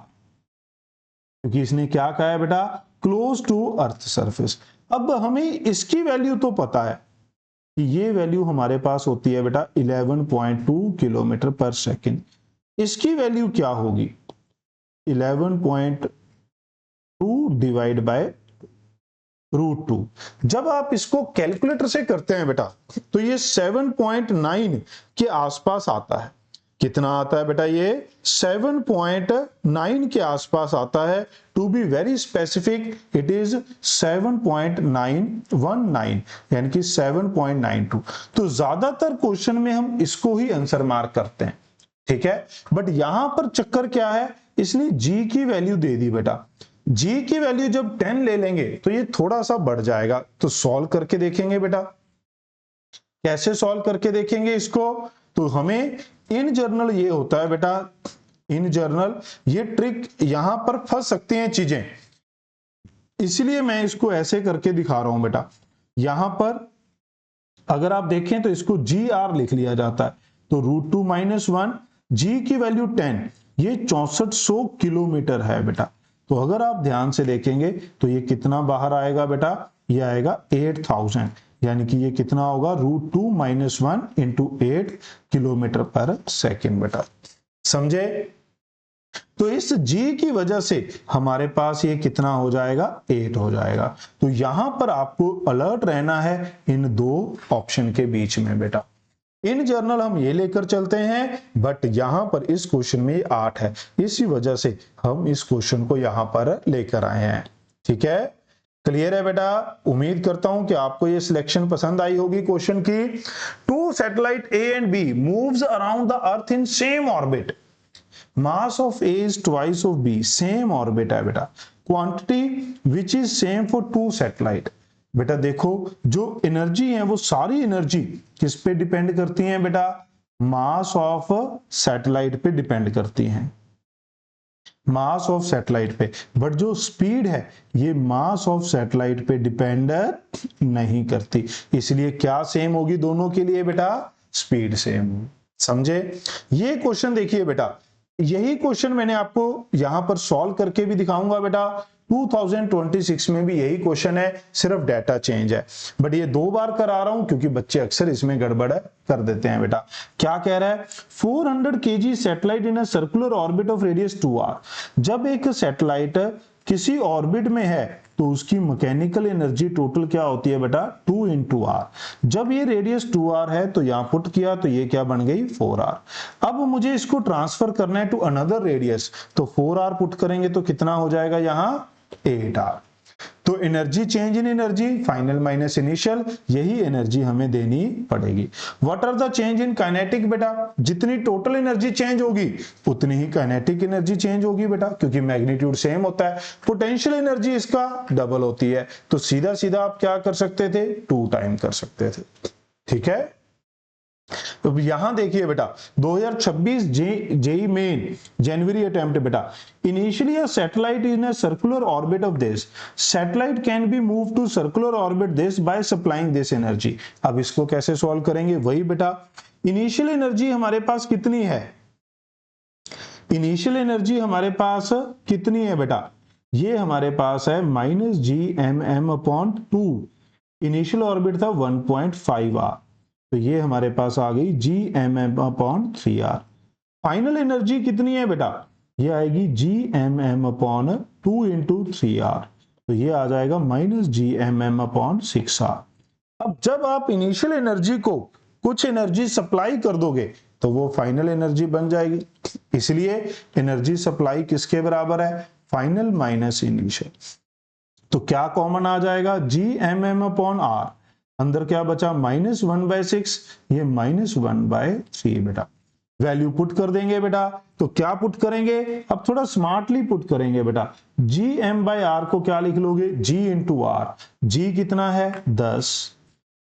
क्योंकि इसने क्या कहा है बेटा, क्लोज टू अर्थ सरफेस। अब हमें इसकी वैल्यू तो पता है कि ये वैल्यू हमारे पास होती है बेटा 11.2 किलोमीटर पर सेकेंड। इसकी वैल्यू क्या होगी, 11.2 डिवाइड बाय √2। जब आप इसको कैलकुलेटर से करते हैं बेटा तो ये 7.9 के आसपास आता है। कितना आता है बेटा? ये 7.9 के आसपास आता है। To be very specific it is 7.919 यानी कि 7.92। तो ज्यादातर क्वेश्चन में हम इसको ही आंसर मार्क करते हैं, ठीक है। बट यहां पर चक्कर क्या है, इसने जी की वैल्यू दे दी बेटा। जी की वैल्यू जब 10 ले लेंगे तो ये थोड़ा सा बढ़ जाएगा। तो सॉल्व करके देखेंगे बेटा। कैसे सॉल्व करके देखेंगे इसको? तो हमें इन जनरल ये होता है बेटा, इन जनरल ये ट्रिक यहां पर फंस सकती हैं चीजें, इसलिए मैं इसको ऐसे करके दिखा रहा हूं बेटा। यहां पर अगर आप देखें तो इसको जी आर लिख लिया जाता है। तो √2 - 1, जी की वैल्यू 10, ये 6400 किलोमीटर है बेटा। तो अगर आप ध्यान से देखेंगे तो ये कितना बाहर आएगा बेटा? ये आएगा 8000, यानी कि ये कितना होगा? √2 - 1 × 8 किलोमीटर पर सेकेंड बेटा। समझे? तो इस जी की वजह से हमारे पास ये कितना हो जाएगा? 8 हो जाएगा। तो यहां पर आपको अलर्ट रहना है इन दो ऑप्शन के बीच में बेटा। इन जर्नल हम ये लेकर चलते हैं, बट यहां पर इस क्वेश्चन में 8 है, इसी वजह से हम इस क्वेश्चन को यहां पर लेकर आए हैं। ठीक है, क्लियर है बेटा? उम्मीद करता हूं कि आपको ये सिलेक्शन पसंद आई होगी क्वेश्चन की। 2 satellite A and B moves around the earth in same orbit. Mass of A is twice of B. Same orbit है बेटा। Quantity which is same for 2 satellite. बेटा देखो, जो एनर्जी है वो सारी एनर्जी किस पे डिपेंड करती है बेटा? मास ऑफ सैटेलाइट पे डिपेंड करती हैं, मास ऑफ सैटेलाइट पे। बट जो स्पीड है ये मास ऑफ सैटेलाइट पे डिपेंड नहीं करती, इसलिए क्या सेम होगी दोनों के लिए बेटा? Speed same. समझे? ये क्वेश्चन देखिए बेटा, यही क्वेश्चन मैंने आपको यहां पर सॉल्व करके भी दिखाऊंगा बेटा। 2026 में भी यही क्वेश्चन है, सिर्फ डाटा चेंज है। बट ये 2 बार करा रहा हूं क्योंकि बच्चे अक्सर इसमें गड़बड़ कर देते हैं बेटा। क्या कह रहा है? 400 kg satellite in a circular orbit of radius 2r। जब एक सैटेलाइट किसी ऑर्बिट में है तो उसकी मैकेनिकल एनर्जी टोटल क्या होती है बेटा? 2 × r। जब ये रेडियस 2r है तो यहां पुट किया तो ये क्या बन गई? 4r। अब मुझे इसको ट्रांसफर करना है टू अनदर रेडियस, तो 4r पुट करेंगे तो कितना हो जाएगा यहां? 8r। तो energy change in energy, final minus initial, यही एनर्जी हमें देनी पड़ेगी। What are the change in kinetic बेटा? जितनी टोटल एनर्जी चेंज होगी उतनी ही काइनेटिक एनर्जी चेंज होगी बेटा, क्योंकि मैग्नीट्यूड सेम होता है। पोटेंशियल एनर्जी इसका डबल होती है, तो सीधा सीधा आप क्या कर सकते थे? 2 टाइम कर सकते थे। ठीक है, तो यहां देखिए बेटा, 2026 जेई मेन जनवरी अटेम्प्ट बेटा। Initially a satellite in a circular orbit of this satellite can be move to circular orbit this by supplying this energy. अब इसको कैसे सॉल्व करेंगे? वही बेटा, इनिशियल एनर्जी हमारे पास कितनी है? इनिशियल एनर्जी हमारे पास कितनी है बेटा? ये हमारे पास है -gmm/2। इनिशियल ऑर्बिट था 1.5r, तो ये हमारे पास आ गई gmm/3r। फाइनल एनर्जी कितनी है बेटा? ये आएगी gmm/2 × 3r, तो ये आ जाएगा -gmm/6r। अब जब आप इनिशियल एनर्जी को कुछ एनर्जी सप्लाई कर दोगे तो वो फाइनल एनर्जी बन जाएगी। इसलिए एनर्जी सप्लाई किसके बराबर है? Final minus initial. तो क्या कॉमन आ जाएगा? gmm/r। अंदर क्या बचा? -1/6, ये -1/3 बेटा। वैल्यू पुट कर देंगे बेटा। तो क्या पुट करेंगे? अब थोड़ा स्मार्टली पुट करेंगे बेटा। gm/r को क्या लिख लोगे? g × r। g कितना है? 10।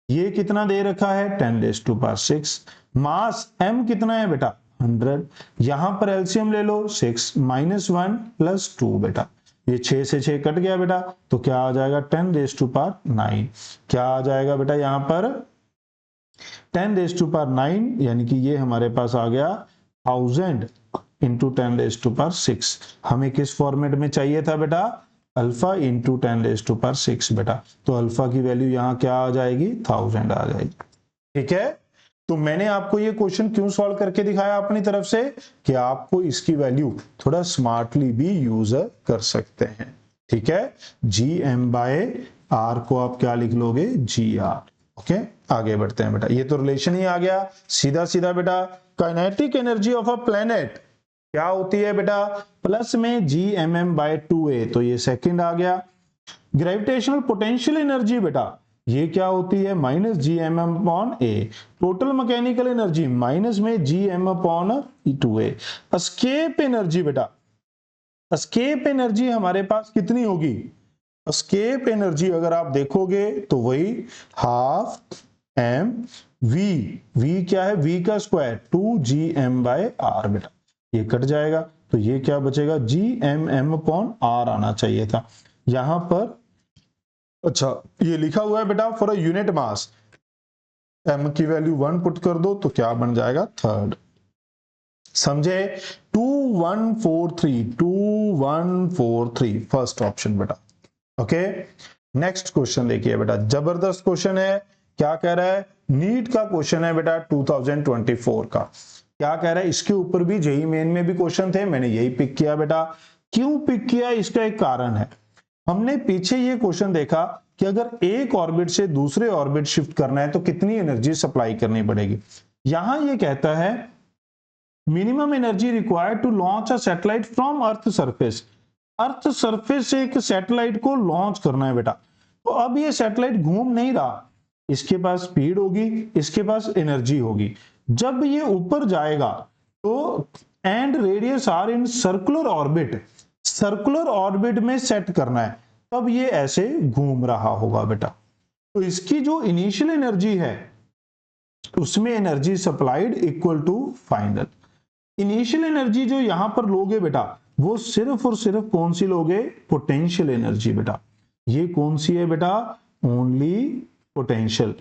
ये कितना दे रखा है? 10⁻⁶। मास m कितना है बेटा? 100। यहां पर एलसीएम ले लो, 6 -1 + 2 बेटा। ये 6 से 6 कट गया बेटा, तो क्या आ जाएगा? 10⁹। क्या आ जाएगा बेटा यहां पर? 10⁹, यानी कि ये हमारे पास आ गया 1000 × 10⁶। हमें किस फॉर्मेट में चाहिए था बेटा? अल्फा × 10⁶ बेटा। तो अल्फा की वैल्यू यहां क्या आ जाएगी? 1000 आ जाएगी। ठीक है, तो मैंने आपको ये क्वेश्चन क्यों सॉल्व करके दिखाया अपनी तरफ से कि आपको इसकी वैल्यू थोड़ा स्मार्टली भी यूज कर सकते हैं। ठीक है, GM/R को आप क्या लिख लोगे, GR। ओके, आगे बढ़ते हैं बेटा। ये तो रिलेशन ही आ गया सीधा सीधा बेटा। Kinetic energy of a planet क्या होती है बेटा, प्लस में Gmm/2a, तो ये सेकंड आ गया। ग्रेविटेशनल पोटेंशियल एनर्जी बेटा ये क्या होती है, -Gm/a। Total mechanical energy minus में Gm/2a। एस्केप एनर्जी बेटा, एस्केप एनर्जी हमारे पास कितनी होगी, एस्केप एनर्जी अगर आप देखोगे तो वही ½ mv, v क्या है, v का स्क्वायर 2Gm/r बेटा, ये कट जाएगा तो ये क्या बचेगा, Gmm/r आना चाहिए था यहां पर। अच्छा ये लिखा हुआ है बेटा for a unit mass, m की वैल्यू 1 पुट कर दो तो क्या बन जाएगा, थर्ड। समझे, 2143 फर्स्ट ऑप्शन बेटा। ओके, नेक्स्ट क्वेश्चन देखिए बेटा, जबरदस्त क्वेश्चन है। क्या कह रहा है, नीट का क्वेश्चन है बेटा 2024 का। क्या कह रहा है, इसके ऊपर भी जेईई मेन में भी क्वेश्चन थे, मैंने यही पिक किया बेटा। क्यों पिक किया, इसका एक कारण है। हमने पीछे ये क्वेश्चन देखा कि अगर एक ऑर्बिट से दूसरे ऑर्बिट शिफ्ट करना है तो कितनी एनर्जी सप्लाई करनी पड़ेगी। यहां ये कहता है minimum energy required to launch a satellite from earth surface. Earth surface से एक सैटेलाइट को लॉन्च करना है बेटा। तो अब ये सैटेलाइट घूम नहीं रहा, इसके पास स्पीड होगी, इसके पास एनर्जी होगी। जब ये ऊपर जाएगा तो and radius R in circular orbit, circular orbit में सेट करना है, तब ये ऐसे घूम रहा होगा बेटा। तो इसकी जो इनिशियल एनर्जी है उसमें energy supplied equal to final. Initial energy जो यहां पर लोगे बेटा वो सिर्फ और सिर्फ कौन सी लोगे, पोटेंशियल एनर्जी बेटा। ये कौन सी है बेटा, ओनली पोटेंशियल।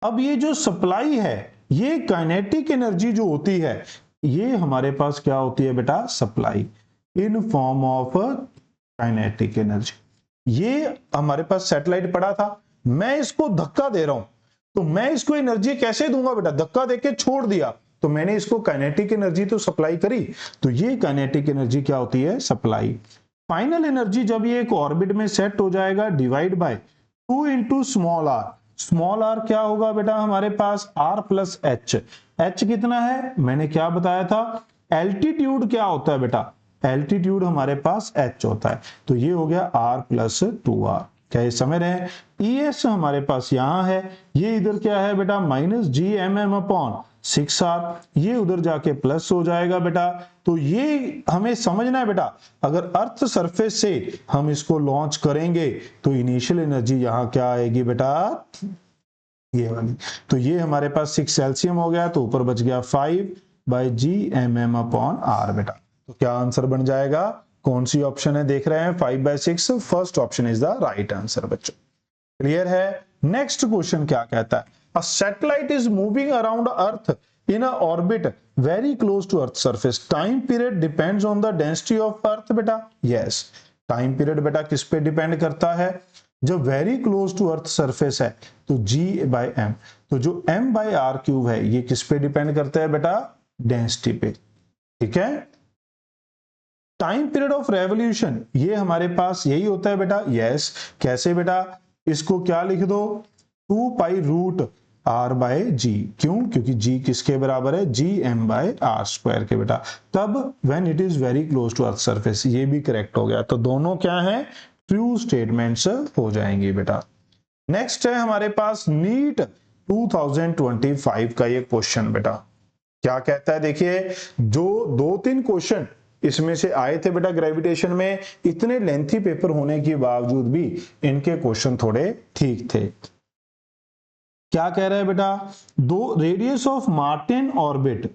अब ये जो सप्लाई है, ये काइनेटिक एनर्जी जो होती है, ये हमारे पास क्या होती है बेटा, supply in form of kinetic energy. ये हमारे पास सैटेलाइट पड़ा था, मैं इसको धक्का दे रहा हूं, तो मैं इसको एनर्जी कैसे दूंगा बेटा, धक्का देके छोड़ दिया तो मैंने इसको काइनेटिक एनर्जी तो सप्लाई करी, तो ये काइनेटिक एनर्जी क्या होती है, सप्लाई। फाइनल एनर्जी जब ये एक ऑर्बिट में सेट हो जाएगा, divide by 2 into small R. Small R क्या होगा बेटा हमारे पास, r प्लस एच। एच कितना है, मैंने क्या बताया था, एल्टीट्यूड क्या होता है बेटा, एल्टीट्यूड हमारे पास h होता है, तो ये हो गया r प्लस 2r। क्या ये समझ रहे हैं, ES हमारे पास यहां है, ये इधर क्या है बेटा, -Gmm/6r, ये उधर जाके प्लस हो जाएगा बेटा। तो ये हमें समझना है बेटा, अगर अर्थ सरफेस से हम इसको लॉन्च करेंगे तो इनिशियल एनर्जी यहां क्या आएगी बेटा, ये वाली। तो ये हमारे पास 6 सेल्सियम हो गया, तो ऊपर बच गया 5/Gmm/r बेटा। तो क्या आंसर बन जाएगा, कौन सी ऑप्शन है देख रहे हैं, 5/6, first option is the right answer बच्चों। क्लियर है। नेक्स्ट क्वेश्चन क्या कहता है, a satellite is moving around earth in a orbit very close to earth surface, time period depends on the density of earth बेटा। Yes, time period बेटा किस पे depend करता है, जब very close to earth surface है तो G/m, तो जो m/r³ है ये किस पे डिपेंड करता है बेटा, डेंसिटी पे। ठीक है, टाइम पीरियड ऑफ रेवोल्यूशन ये हमारे पास यही होता है बेटा। यस, कैसे बेटा, इसको क्या लिख दो, 2π√r/g। क्यों, क्योंकि g किसके बराबर है, Gm/r² के बेटा। तब when it is very close to earth surface, ये भी करेक्ट हो गया। तो दोनों क्या है, ट्रू स्टेटमेंट्स हो जाएंगे बेटा। नेक्स्ट है हमारे पास नीट 2025 का ये क्वेश्चन बेटा। क्या कहता है, देखिए जो 2-3 क्वेश्चन इसमें से आए थे बेटा ग्रेविटेशन में, इतने लेंथी पेपर होने के बावजूद भी इनके क्वेश्चन थोड़े ठीक थे। क्या कह रहा है बेटा, दो radius of Martian orbit,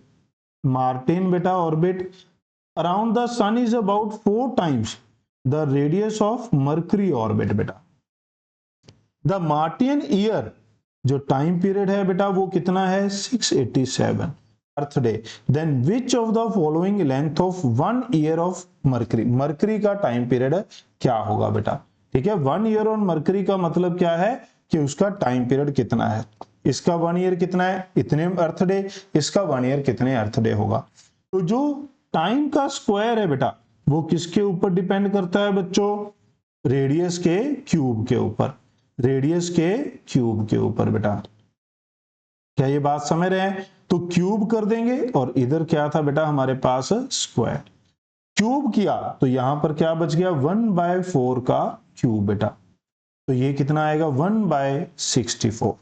Martian बेटा orbit around the sun is about 4 times the radius of Mercury orbit बेटा। द मार्टियन ईयर जो टाइम पीरियड है बेटा वो कितना है, 687 earth day. Then which of the following length of 1 year of Mercury, Mercury का time period क्या होगा बेटा। ठीक है, 1 ईयर ऑन मर्करी का मतलब क्या है कि उसका टाइम पीरियड कितना है। इसका 1 ईयर कितना है, इतने अर्थ डे, इसका 1 ईयर कितने अर्थ डे होगा। तो जो टाइम का स्क्वायर है बेटा वो किसके ऊपर डिपेंड करता है बच्चों, रेडियस के क्यूब के ऊपर, रेडियस के क्यूब के ऊपर बेटा। क्या ये बात समझ रहे हैं? तो क्यूब कर देंगे और इधर क्या था बेटा हमारे पास स्क्वायर, क्यूब किया तो यहां पर क्या बच गया 1/4 का क्यूब बेटा। तो ये कितना आएगा 1/64,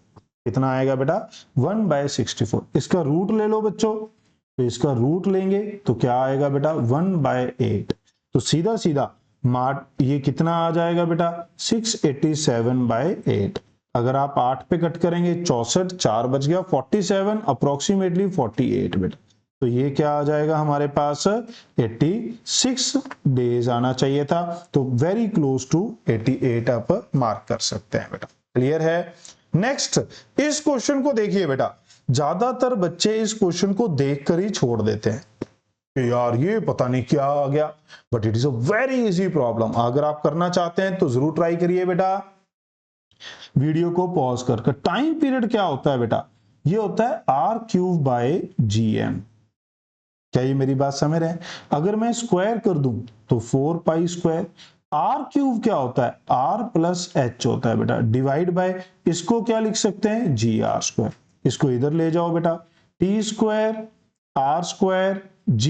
कितना आएगा बेटा 1/64। इसका रूट ले लो बच्चों, तो इसका रूट लेंगे तो क्या आएगा बेटा 1/8। तो सीधा सीधा ये कितना आ जाएगा बेटा 687/8। अगर आप 8 पे कट करेंगे 64, 4 बच गया 47, अप्रोक्सीमेटली 48 बेटा। तो ये क्या आ जाएगा हमारे पास 86 डेज आना चाहिए था। तो वेरी क्लोज टू 88 आप मार्क कर सकते हैं बेटा। क्लियर है? नेक्स्ट इस क्वेश्चन को देखिए बेटा, ज्यादातर बच्चे इस क्वेश्चन को देखकर ही छोड़ देते हैं कि यार ये पता नहीं क्या आ गया, but it is a very easy problem. अगर आप करना चाहते हैं तो जरूर ट्राई करिए बेटा। वीडियो को पॉज करके, टाइम पीरियड क्या होता है बेटा, ये होता है r³/gm। क्या ये मेरी बात समझ रहे हैं? अगर मैं स्क्वायर कर दूं तो 4π²। r³ क्या होता है, r+h होता है बेटा, डिवाइड बाय इसको क्या लिख सकते हैं gr²। इसको इधर ले जाओ बेटा, t² r² g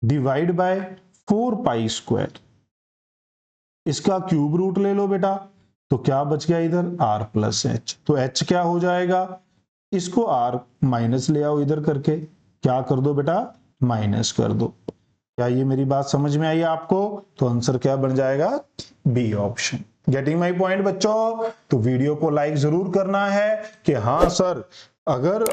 divide by 4π²। इसका क्यूब रूट ले लो बेटा, तो क्या बच गया इधर r+h। तो h क्या हो जाएगा, इसको r माइनस ले आओ इधर करके, क्या कर दो बेटा माइनस कर दो। क्या ये मेरी बात समझ में आई आपको? तो आंसर क्या बन जाएगा B option. Getting my point बच्चों? तो वीडियो को लाइक जरूर करना है कि हाँ सर, अगर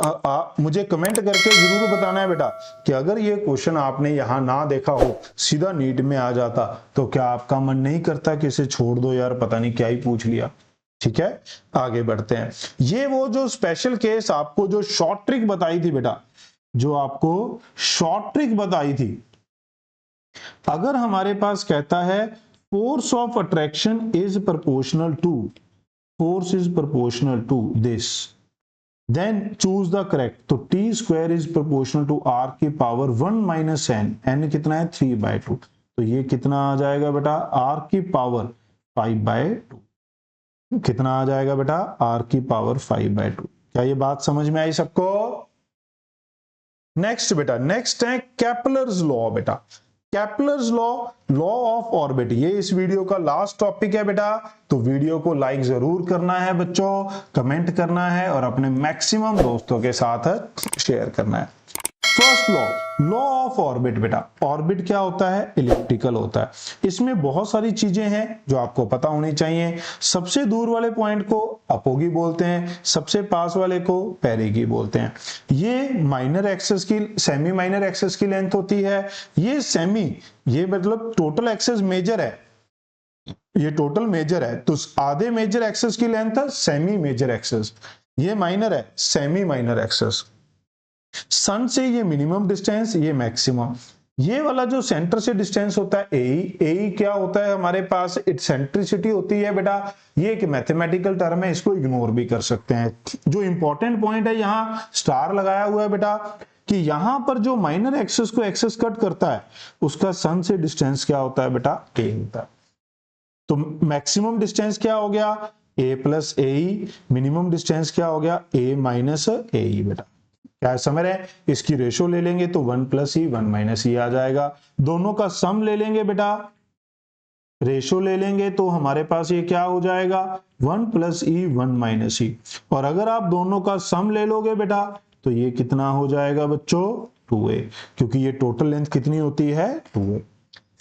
मुझे कमेंट करके जरूर बताना है बेटा कि अगर ये क्वेश्चन आपने यहां ना देखा हो, सीधा नीट में आ जाता, तो क्या आपका मन नहीं करता कि इसे छोड़ दो यार, पता नहीं क्या ही पूछ लिया। ठीक है, आगे बढ़ते हैं। ये वो जो स्पेशल केस आपको जो शॉर्ट ट्रिक बताई थी बेटा, जो आपको शॉर्ट ट्रिक बताई थी, अगर हमारे पास कहता है force of attraction is proportional to, force is proportional to this, then choose the correct. तो t² is proportional to r⁻1 - n, n कितना है 3/2। तो ये कितना आ जाएगा बेटा r⁵/2। कितना आ जाएगा बेटा r⁵/2। क्या ये बात समझ में आई सबको? नेक्स्ट बेटा, नेक्स्ट है केपलर्स लॉ बेटा। Kepler's law, law of orbit, ये इस वीडियो का लास्ट टॉपिक है बेटा। तो वीडियो को लाइक जरूर करना है बच्चों, कमेंट करना है और अपने मैक्सिमम दोस्तों के साथ शेयर करना है। First law, law of orbit बेटा। ऑर्बिट क्या होता है, इलिप्टिकल होता है। इसमें बहुत सारी चीजें हैं जो आपको पता होनी चाहिए। सबसे दूर वाले पॉइंट को अपोगी बोलते हैं, सबसे पास वाले को पेरिगी बोलते हैं। ये माइनर एक्सेस की, सेमी माइनर एक्सेस की लेंथ होती है। ये सेमी, ये मतलब टोटल एक्सेस मेजर है, ये टोटल मेजर है, तो आधे मेजर एक्सेस की लेंथ है सेमी मेजर एक्सेस, ये माइनर है सेमी माइनर एक्सेस। सन से ये मिनिमम डिस्टेंस, ये मैक्सिमम। ये वाला जो सेंटर से डिस्टेंस होता है ए क्या होता है हमारे पास, इसेंट्रिसिटी होती है बेटा। ये एक मैथमेटिकल टर्म है, इसको इग्नोर भी कर सकते हैं। जो इंपॉर्टेंट पॉइंट है, यहां स्टार लगाया हुआ है बेटा, कि यहां पर जो माइनर एक्सेस को एक्सेस कट करता है उसका सन से डिस्टेंस क्या होता है बेटा ए होता है। तो मैक्सिमम डिस्टेंस क्या हो गया a + ae, मिनिमम डिस्टेंस क्या हो गया a - ae बेटा। क्या समझ रहे हैं? इसकी रेशो ले लेंगे तो 1 + e 1 - e आ जाएगा। दोनों का सम ले लेंगे बेटा, रेशो ले लेंगे तो हमारे पास ये क्या हो जाएगा 1 + e 1 - e। और अगर आप दोनों का सम ले लोगे बेटा तो ये कितना हो जाएगा बच्चों 2a, क्योंकि ये टोटल लेंथ कितनी होती है 2a।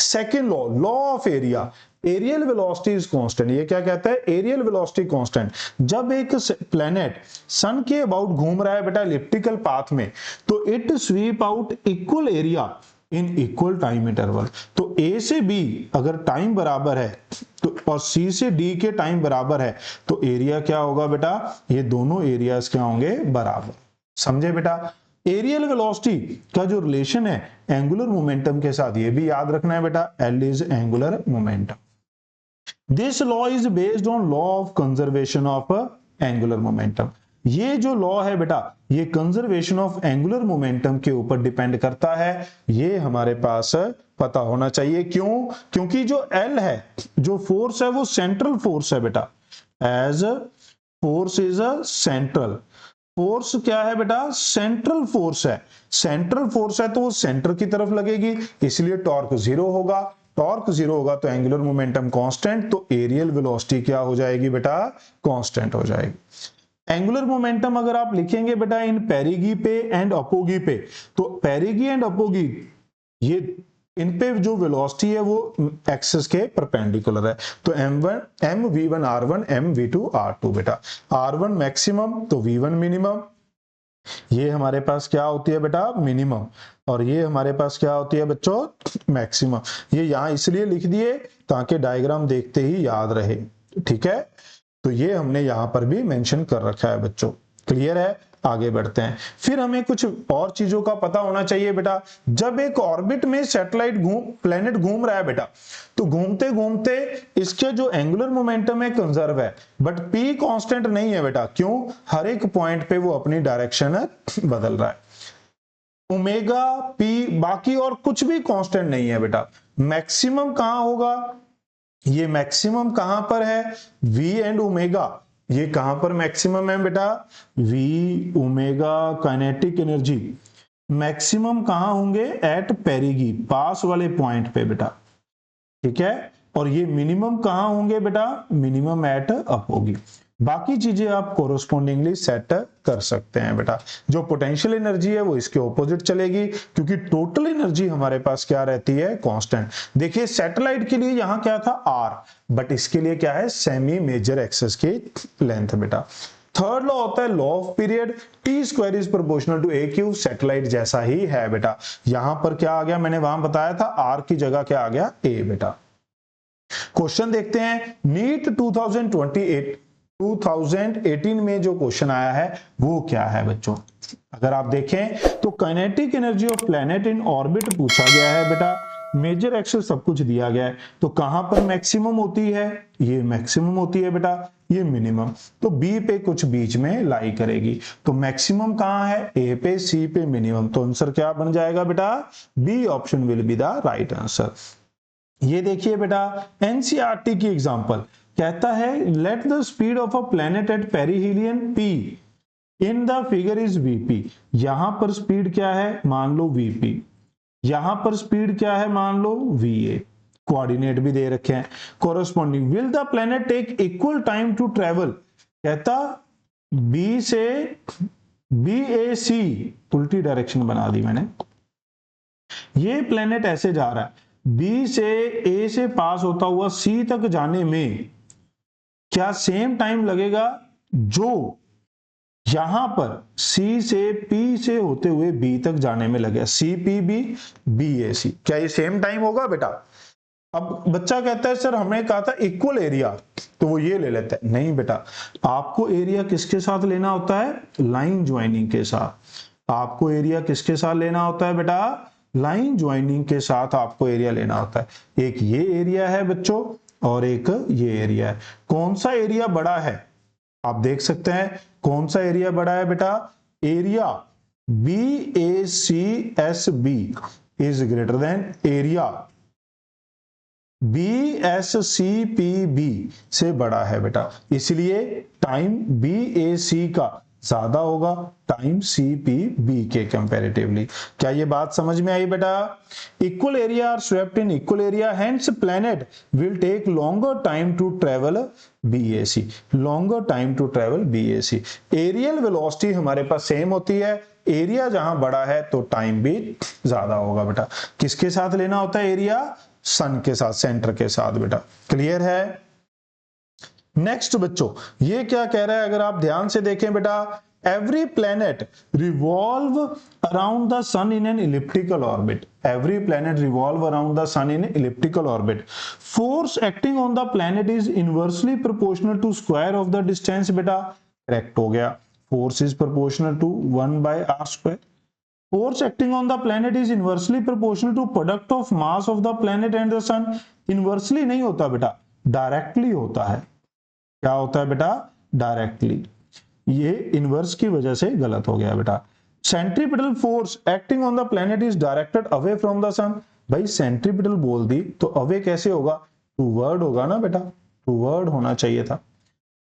Second law, law of area, areal velocity is constant. ये क्या कहता है, एरियल वेलोसिटी कांस्टेंट। जब एक प्लेनेट सन के अबाउट घूम रहा है बेटा इलिप्टिकल पाथ में, तो it SVEEP out equal area in equal time interval. तो ए से बी अगर टाइम बराबर है तो, और सी से डी के टाइम बराबर है, तो एरिया क्या होगा बेटा, ये दोनों एरियाज क्या होंगे बराबर। समझे बेटा? एरियल वेलोसिटी का जो रिलेशन है एंगुलर मोमेंटम के साथ, ये भी याद रखना है बेटा, L is angular momentum. This law is based on law of conservation of angular momentum. ये जो लॉ है बेटा, ये कंजर्वेशन ऑफ एंगुलर मोमेंटम के ऊपर डिपेंड करता है, ये हमारे पास पता होना चाहिए। क्यों? क्योंकि जो L है, जो फोर्स है वो सेंट्रल फोर्स है बेटा, as force is a central force. क्या है बेटा? सेंट्रल फोर्स है। सेंट्रल फोर्स है तो वो सेंटर की तरफ लगेगी, इसलिए टॉर्क जीरो होगा। टॉर्क जीरो होगा तो एंगुलर मोमेंटम कांस्टेंट, तो एरियल वेलोसिटी क्या हो जाएगी बेटा? कांस्टेंट हो जाएगी। एंगुलर मोमेंटम अगर आप लिखेंगे बेटा इन पेरिगी पे एंड अपोगी पे, तो पेरिगी एंड अपोगी ये इन पे जो वेलोसिटी है वो एक्सिस के परपेंडिकुलर है। तो m1 mv1 r1 mv2 r2 बेटा। r1 मैक्सिमम तो v1 मिनिमम, ये हमारे पास क्या होती है बेटा? मिनिमम। और ये हमारे पास क्या होती है बच्चों? मैक्सिमम। ये यहां इसलिए लिख दिए ताकि डायग्राम देखते ही याद रहे, ठीक है? तो ये हमने यहां पर भी मेंशन कर रखा है बच्चों। क्लियर है? आगे बढ़ते हैं। फिर हमें कुछ और चीजों का पता होना चाहिए बेटा। जब एक ऑर्बिट में सैटेलाइट प्लेनेट घूम रहा है बेटा, तो घूमते घूमते इसके जो एंगुलर मोमेंटम है कंजर्व है, बट p कांस्टेंट नहीं है बेटा। क्यों? हर एक पॉइंट पे वो अपनी डायरेक्शन बदल रहा है। ओमेगा p बाकी और कुछ भी कांस्टेंट नहीं है बेटा। मैक्सिमम कहां होगा? ये मैक्सिमम कहां पर है? v and omega. ये कहां पर मैक्सिमम है बेटा? v omega kinetic energy maximum कहां होंगे? एट पेरिगी, पास वाले पॉइंट पे बेटा, ठीक है? और ये मिनिमम कहां होंगे बेटा? Minimum at apogee. बाकी चीजें आप कोरोस्पोंडिंगली सेट कर सकते हैं बेटा। जो पोटेंशियल एनर्जी है वो इसके ऑपोजिट चलेगी, क्योंकि टोटल एनर्जी हमारे पास क्या रहती है? कांस्टेंट। देखिए सैटेलाइट के लिए यहां क्या था? r, बट इसके लिए क्या है? सेमी मेजर एक्सिस की लेंथ बेटा। थर्ड लॉ होता है law of period, T square is proportional to A cube. Satellite जैसा ही है बेटा। यहां पर क्या आ गया? मैंने वहां बताया था r की जगह क्या आ गया? a बेटा। क्वेश्चन देखते हैं। नीट 2018 में जो क्वेश्चन आया है वो क्या है बच्चों? अगर आप देखें तो kinetic energy of planet in orbit पूछा गया है बेटा। मेजर एक्सिस सब कुछ दिया गया है, तो कहां पर मैक्सिमम होती है? ये मैक्सिमम होती है बेटा, ये मिनिमम। तो बी पे कुछ बीच में लाई करेगी। तो मैक्सिमम कहां है? ए पे, सी पे मिनिमम। तो आंसर क्या बन जाएगा बेटा? B option will be the right answer. ये देखिए बेटा एनसीईआरटी की एग्जांपल कहता है let the speed of a planet at perihelion p in the figure is vp। यहां पर स्पीड क्या है? मान लो vp। यहां पर स्पीड क्या है? मान लो va। कोऑर्डिनेट भी दे रखे हैं। Corresponding will the planet take equal time to travel. कहता b से BAC, उल्टी डायरेक्शन बना दी मैंने। ये प्लैनेट ऐसे जा रहा है, B से A से पास होता हुआ C तक जाने में क्या सेम टाइम लगेगा जो यहां पर C से P से होते हुए B तक जाने में लगेगा? CPB BAC, क्या ये सेम टाइम होगा बेटा? अब बच्चा कहता है सर हमने कहा था इक्वल एरिया, तो वो ये ले लेते हैं। नहीं बेटा, आपको एरिया किसके साथ लेना होता है? लाइन ज्वाइनिंग के साथ। आपको एरिया किसके साथ लेना होता है बेटा? लाइन ज्वाइनिंग के साथ आपको एरिया लेना होता है। एक ये एरिया है बच्चों और एक ये एरिया है। कौन सा एरिया बड़ा है? आप देख सकते हैं कौन सा एरिया बड़ा है बेटा? Area BACSB is greater than area BSCPB से बड़ा है बेटा, इसलिए टाइम BAC का ज्यादा होगा टाइम CPB के कंपैरेटिवली। क्या ये बात समझ में आई बेटा? Equal area are swept in equal area, hence planet will take longer time to travel BAC। Longer time to travel BAC। Areal velocity हमारे पास सेम होती है, एरिया जहां बड़ा है तो टाइम भी ज्यादा होगा बेटा। किसके साथ लेना होता है एरिया? सन के साथ, सेंटर के साथ बेटा। क्लियर है? नेक्स्ट बच्चों ये क्या कह रहा है? अगर आप ध्यान से देखें बेटा, every planet revolve around the sun in an elliptical orbit. Every planet revolve around the sun in elliptical orbit. Force acting on the planet is inversely proportional to square of the distance. बेटा correct हो गया। Force is proportional to 1/r square. Force acting on the planet is inversely proportional to product of mass of the planet and the sun। Inversely नहीं होता बेटा, directly होता है। क्या होता है बेटा? डायरेक्टली। ये इनवर्स की वजह से गलत हो गया बेटा। Centripetal force acting on the planet is directed away from the sun. भाई सेंट्रीपिटल बोल दी तो अवे कैसे होगा, टूवर्ड होगा ना बेटा, टूवर्ड होना चाहिए था।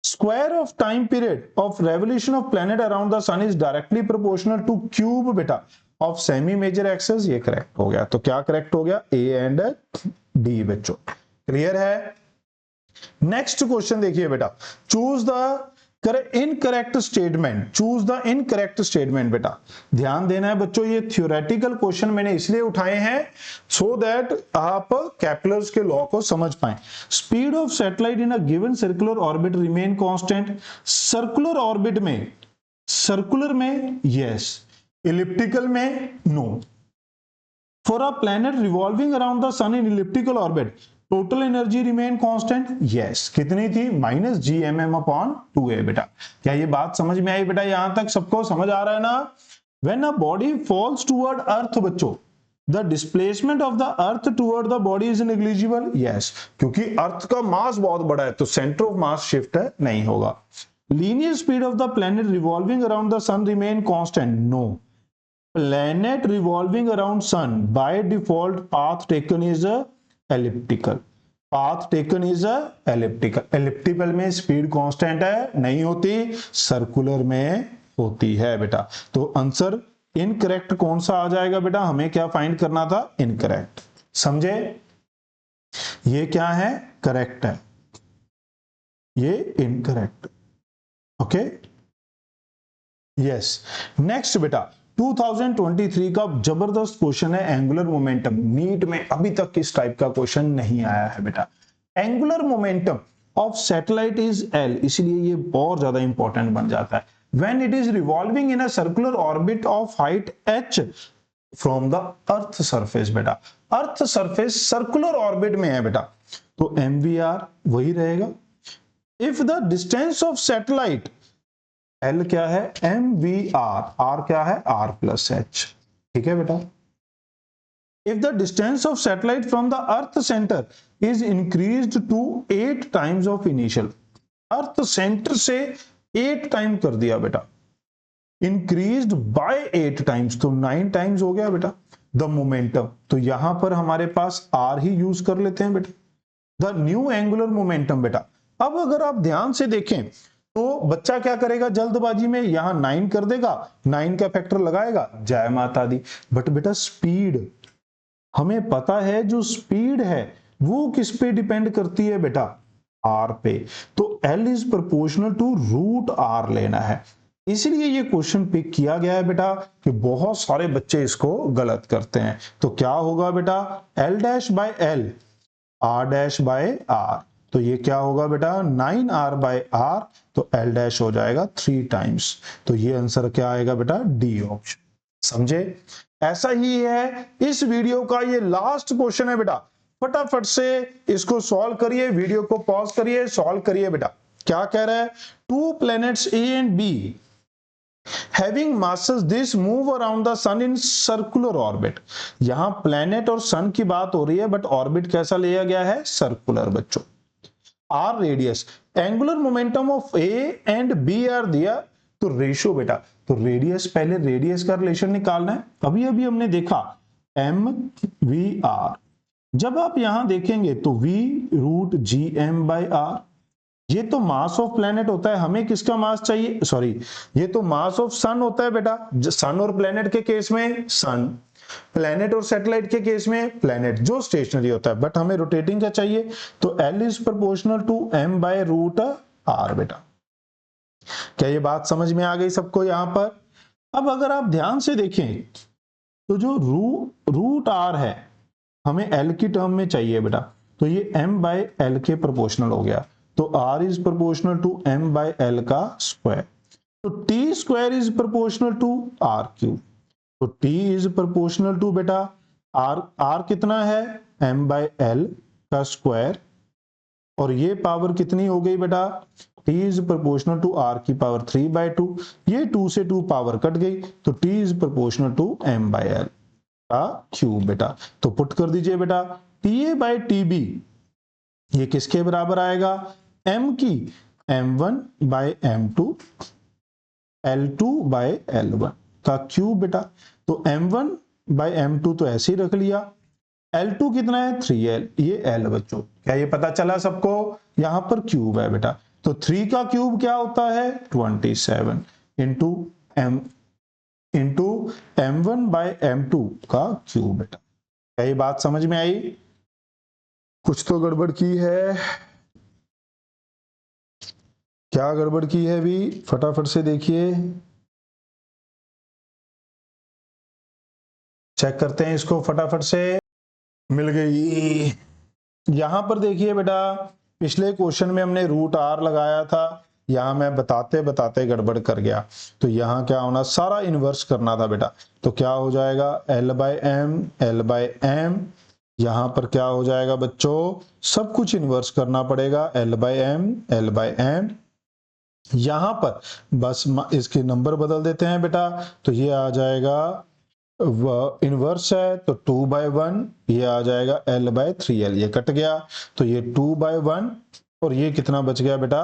Square of time period of revolution of planet around the sun is directly proportional to cube बेटा ऑफ सेमी मेजर एक्सेस। ये करेक्ट हो गया। तो क्या करेक्ट हो गया, ए एंड डी बच्चों। क्लियर है। नेक्स्ट क्वेश्चन देखिए बेटा, choose the incorrect statement, choose the incorrect statement. बेटा ध्यान देना है बच्चों, ये थ्योरेटिकल क्वेश्चन मैंने इसलिए उठाए हैं सो दैट आप केपलर्स के लॉ को समझ पाएं। Speed of satellite in a given circular orbit remain constant. Circular orbit में, सर्कुलर में यस, इलिप्टिकल में no. For a planet revolving around the sun in elliptical orbit total energy remain constant. Yes, कितनी थी, -gmm/2a। बेटा क्या ये बात समझ में आई बेटा, यहां तक सबको समझ आ रहा है ना। When a body falls toward earth बच्चों, the displacement of the earth toward the body is negligible. Yes, क्योंकि अर्थ का मास बहुत बड़ा है तो सेंटर ऑफ मास शिफ्ट नहीं होगा। Linear speed of the planet revolving around the sun remain constant. No, planet revolving around sun by default path taken is a elliptical, path taken is a elliptical। elliptical में speed constant है, नहीं होती, circular में होती है बेटा। तो answer incorrect कौन सा आ जाएगा बेटा, हमें क्या फाइंड करना था, इनकरेक्ट। समझे, ये क्या है, करेक्ट है, ये इनकरेक्ट। Okay yes. नेक्स्ट बेटा 2023 का जबरदस्त क्वेश्चन है एंगुलर मोमेंटम। नीट में अभी तक इस टाइप का क्वेश्चन नहीं आया है बेटा। Angular momentum of satellite is L, इसलिए ये बहुत ज्यादा इंपॉर्टेंट बन जाता है। When it is revolving in a circular orbit of height h from the earth surface. बेटा अर्थ सरफेस सर्कुलर ऑर्बिट में है बेटा, तो mvr वही रहेगा। If the distance of satellite, L क्या है, mvr, r क्या है, r प्लस h। ठीक है बेटा। If the distance of satellite from the earth centre is increased to 8 times of initial, earth centre से 8 टाइम कर दिया बेटा, इंक्रीज्ड बाय 8 टाइम्स तो 9 टाइम्स हो गया बेटा द मोमेंटम। तो यहां पर हमारे पास r ही यूज कर लेते हैं बेटा, द न्यू एंगुलर मोमेंटम। बेटा अब अगर आप ध्यान से देखें तो बच्चा क्या करेगा, जल्दबाजी में यहां 9 कर देगा, 9 का फैक्टर लगाएगा, जय माता दी। बट बेटा स्पीड, हमें पता है जो स्पीड है वो किस पे डिपेंड करती है बेटा, r पे। तो L is proportional to √r लेना है, इसलिए ये क्वेश्चन पिक किया गया है बेटा कि बहुत सारे बच्चे इसको गलत करते हैं। तो क्या होगा बेटा, L'/L, R'/R। तो ये क्या होगा बेटा, 9r/r, तो L' हो जाएगा 3 टाइम्स। तो ये आंसर क्या आएगा बेटा, डी ऑप्शन। समझे, ऐसा ही है इस वीडियो का ये लास्ट क्वेश्चन है बेटा, फटाफट से इसको सॉल्व करिए, वीडियो को पॉज करिए, सॉल्व करिए बेटा। क्या कह रहा है, 2 planets A and B having masses this move around the sun in circular orbit। यहां प्लेनेट और सन की बात हो रही है बट ऑर्बिट कैसा लिया गया है, सर्कुलर बच्चों। R radius, angular momentum of A and B R दिया, तो रेशियो बेटा, तो रेडियस, पहले रेडियस का रिलेशन निकालना है। अभी अभी हमने देखा mvr, जब आप यहां देखेंगे तो v√gm/r, ये तो मास ऑफ प्लेनेट होता है, हमें किसका मास चाहिए, सॉरी ये तो मास ऑफ सन होता है बेटा, सन और प्लेनेट के केस में सन, प्लेनेट और सैटेलाइट के केस में प्लेनेट जो स्टेशनरी होता है, बट हमें रोटेटिंग का चाहिए, तो L is proportional to m/√r बेटा। क्या ये बात समझ में आ गई सबको यहां पर। अब अगर आप ध्यान से देखें तो जो √r है हमें L की टर्म में चाहिए बेटा, तो ये m/L के प्रोपोर्शनल हो गया, तो r is proportional to m/L का स्क्वायर, तो t square is proportional to r³, तो t इज प्रोपोर्शनल टू बेटा r कितना है, m/L का स्क्वायर, और ये पावर कितनी हो गई बेटा, t is proportional to r³ 3/2, ये 2 से 2 पावर कट गई, तो t is proportional to m/L का क्यूब बेटा। तो पुट कर दीजिए बेटा, TA/TB ये किसके बराबर आएगा, m की m1/m2 L2/L1 का क्यूब बेटा। तो M1/M2 तो ऐसे ही रख लिया, L2 कितना है 3L, ये L बच्चों, क्या ये पता चला सबको? यहां पर क्यूब है बेटा, तो 3 का क्यूब क्या होता है 27 इंटू M1/M2 का क्यूब बेटा। क्या ये बात समझ में आई? कुछ तो गड़बड़ की है, क्या गड़बड़ की है भी, फटाफट से देखिए, चेक करते हैं इसको फटाफट से। मिल गई। यहां पर देखिए बेटा, पिछले क्वेश्चन में हमने √r लगाया था, यहां मैं बताते बताते गड़बड़ कर गया, तो यहां क्या होना, सारा इन्वर्स करना था बेटा। तो क्या हो जाएगा L/M, यहां पर क्या हो जाएगा बच्चों, सब कुछ इन्वर्स करना पड़ेगा, L/M। यहां पर बस इसके नंबर बदल देते हैं बेटा, तो ये आ जाएगा इनवर्स है तो 2/1, ये आ जाएगा L/3L, ये कट गया, तो ये 2/1 और ये कितना बच गया बेटा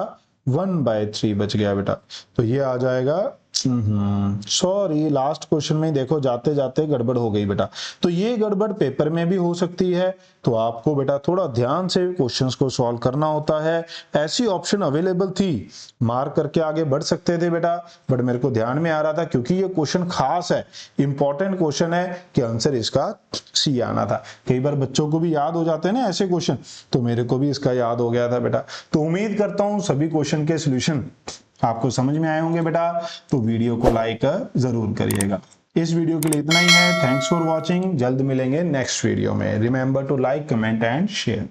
1/3 बच गया बेटा। तो ये आ जाएगा, सॉरी लास्ट क्वेश्चन में देखो जाते जाते गड़बड़ हो गई बेटा। तो ये गड़बड़ पेपर में भी हो सकती है, तो आपको बेटा थोड़ा ध्यान से क्वेश्चंस को सॉल्व करना होता है। ऐसी ऑप्शन अवेलेबल थी, मार्क करके आगे बढ़ सकते थे बेटा, बट मेरे को ध्यान में आ रहा था क्योंकि ये क्वेश्चन खास है, इंपॉर्टेंट क्वेश्चन है कि आंसर इसका सी आना था। कई बार बच्चों को भी याद हो जाते हैं ना ऐसे क्वेश्चन, तो मेरे को भी इसका याद हो गया था बेटा। तो उम्मीद करता हूं सभी क्वेश्चन के सॉल्यूशन आपको समझ में आए होंगे बेटा, तो वीडियो को लाइक जरूर करिएगा। इस वीडियो के लिए इतना ही है, थैंक्स फॉर वॉचिंग, जल्द मिलेंगे नेक्स्ट वीडियो में। Remember to like, comment and share.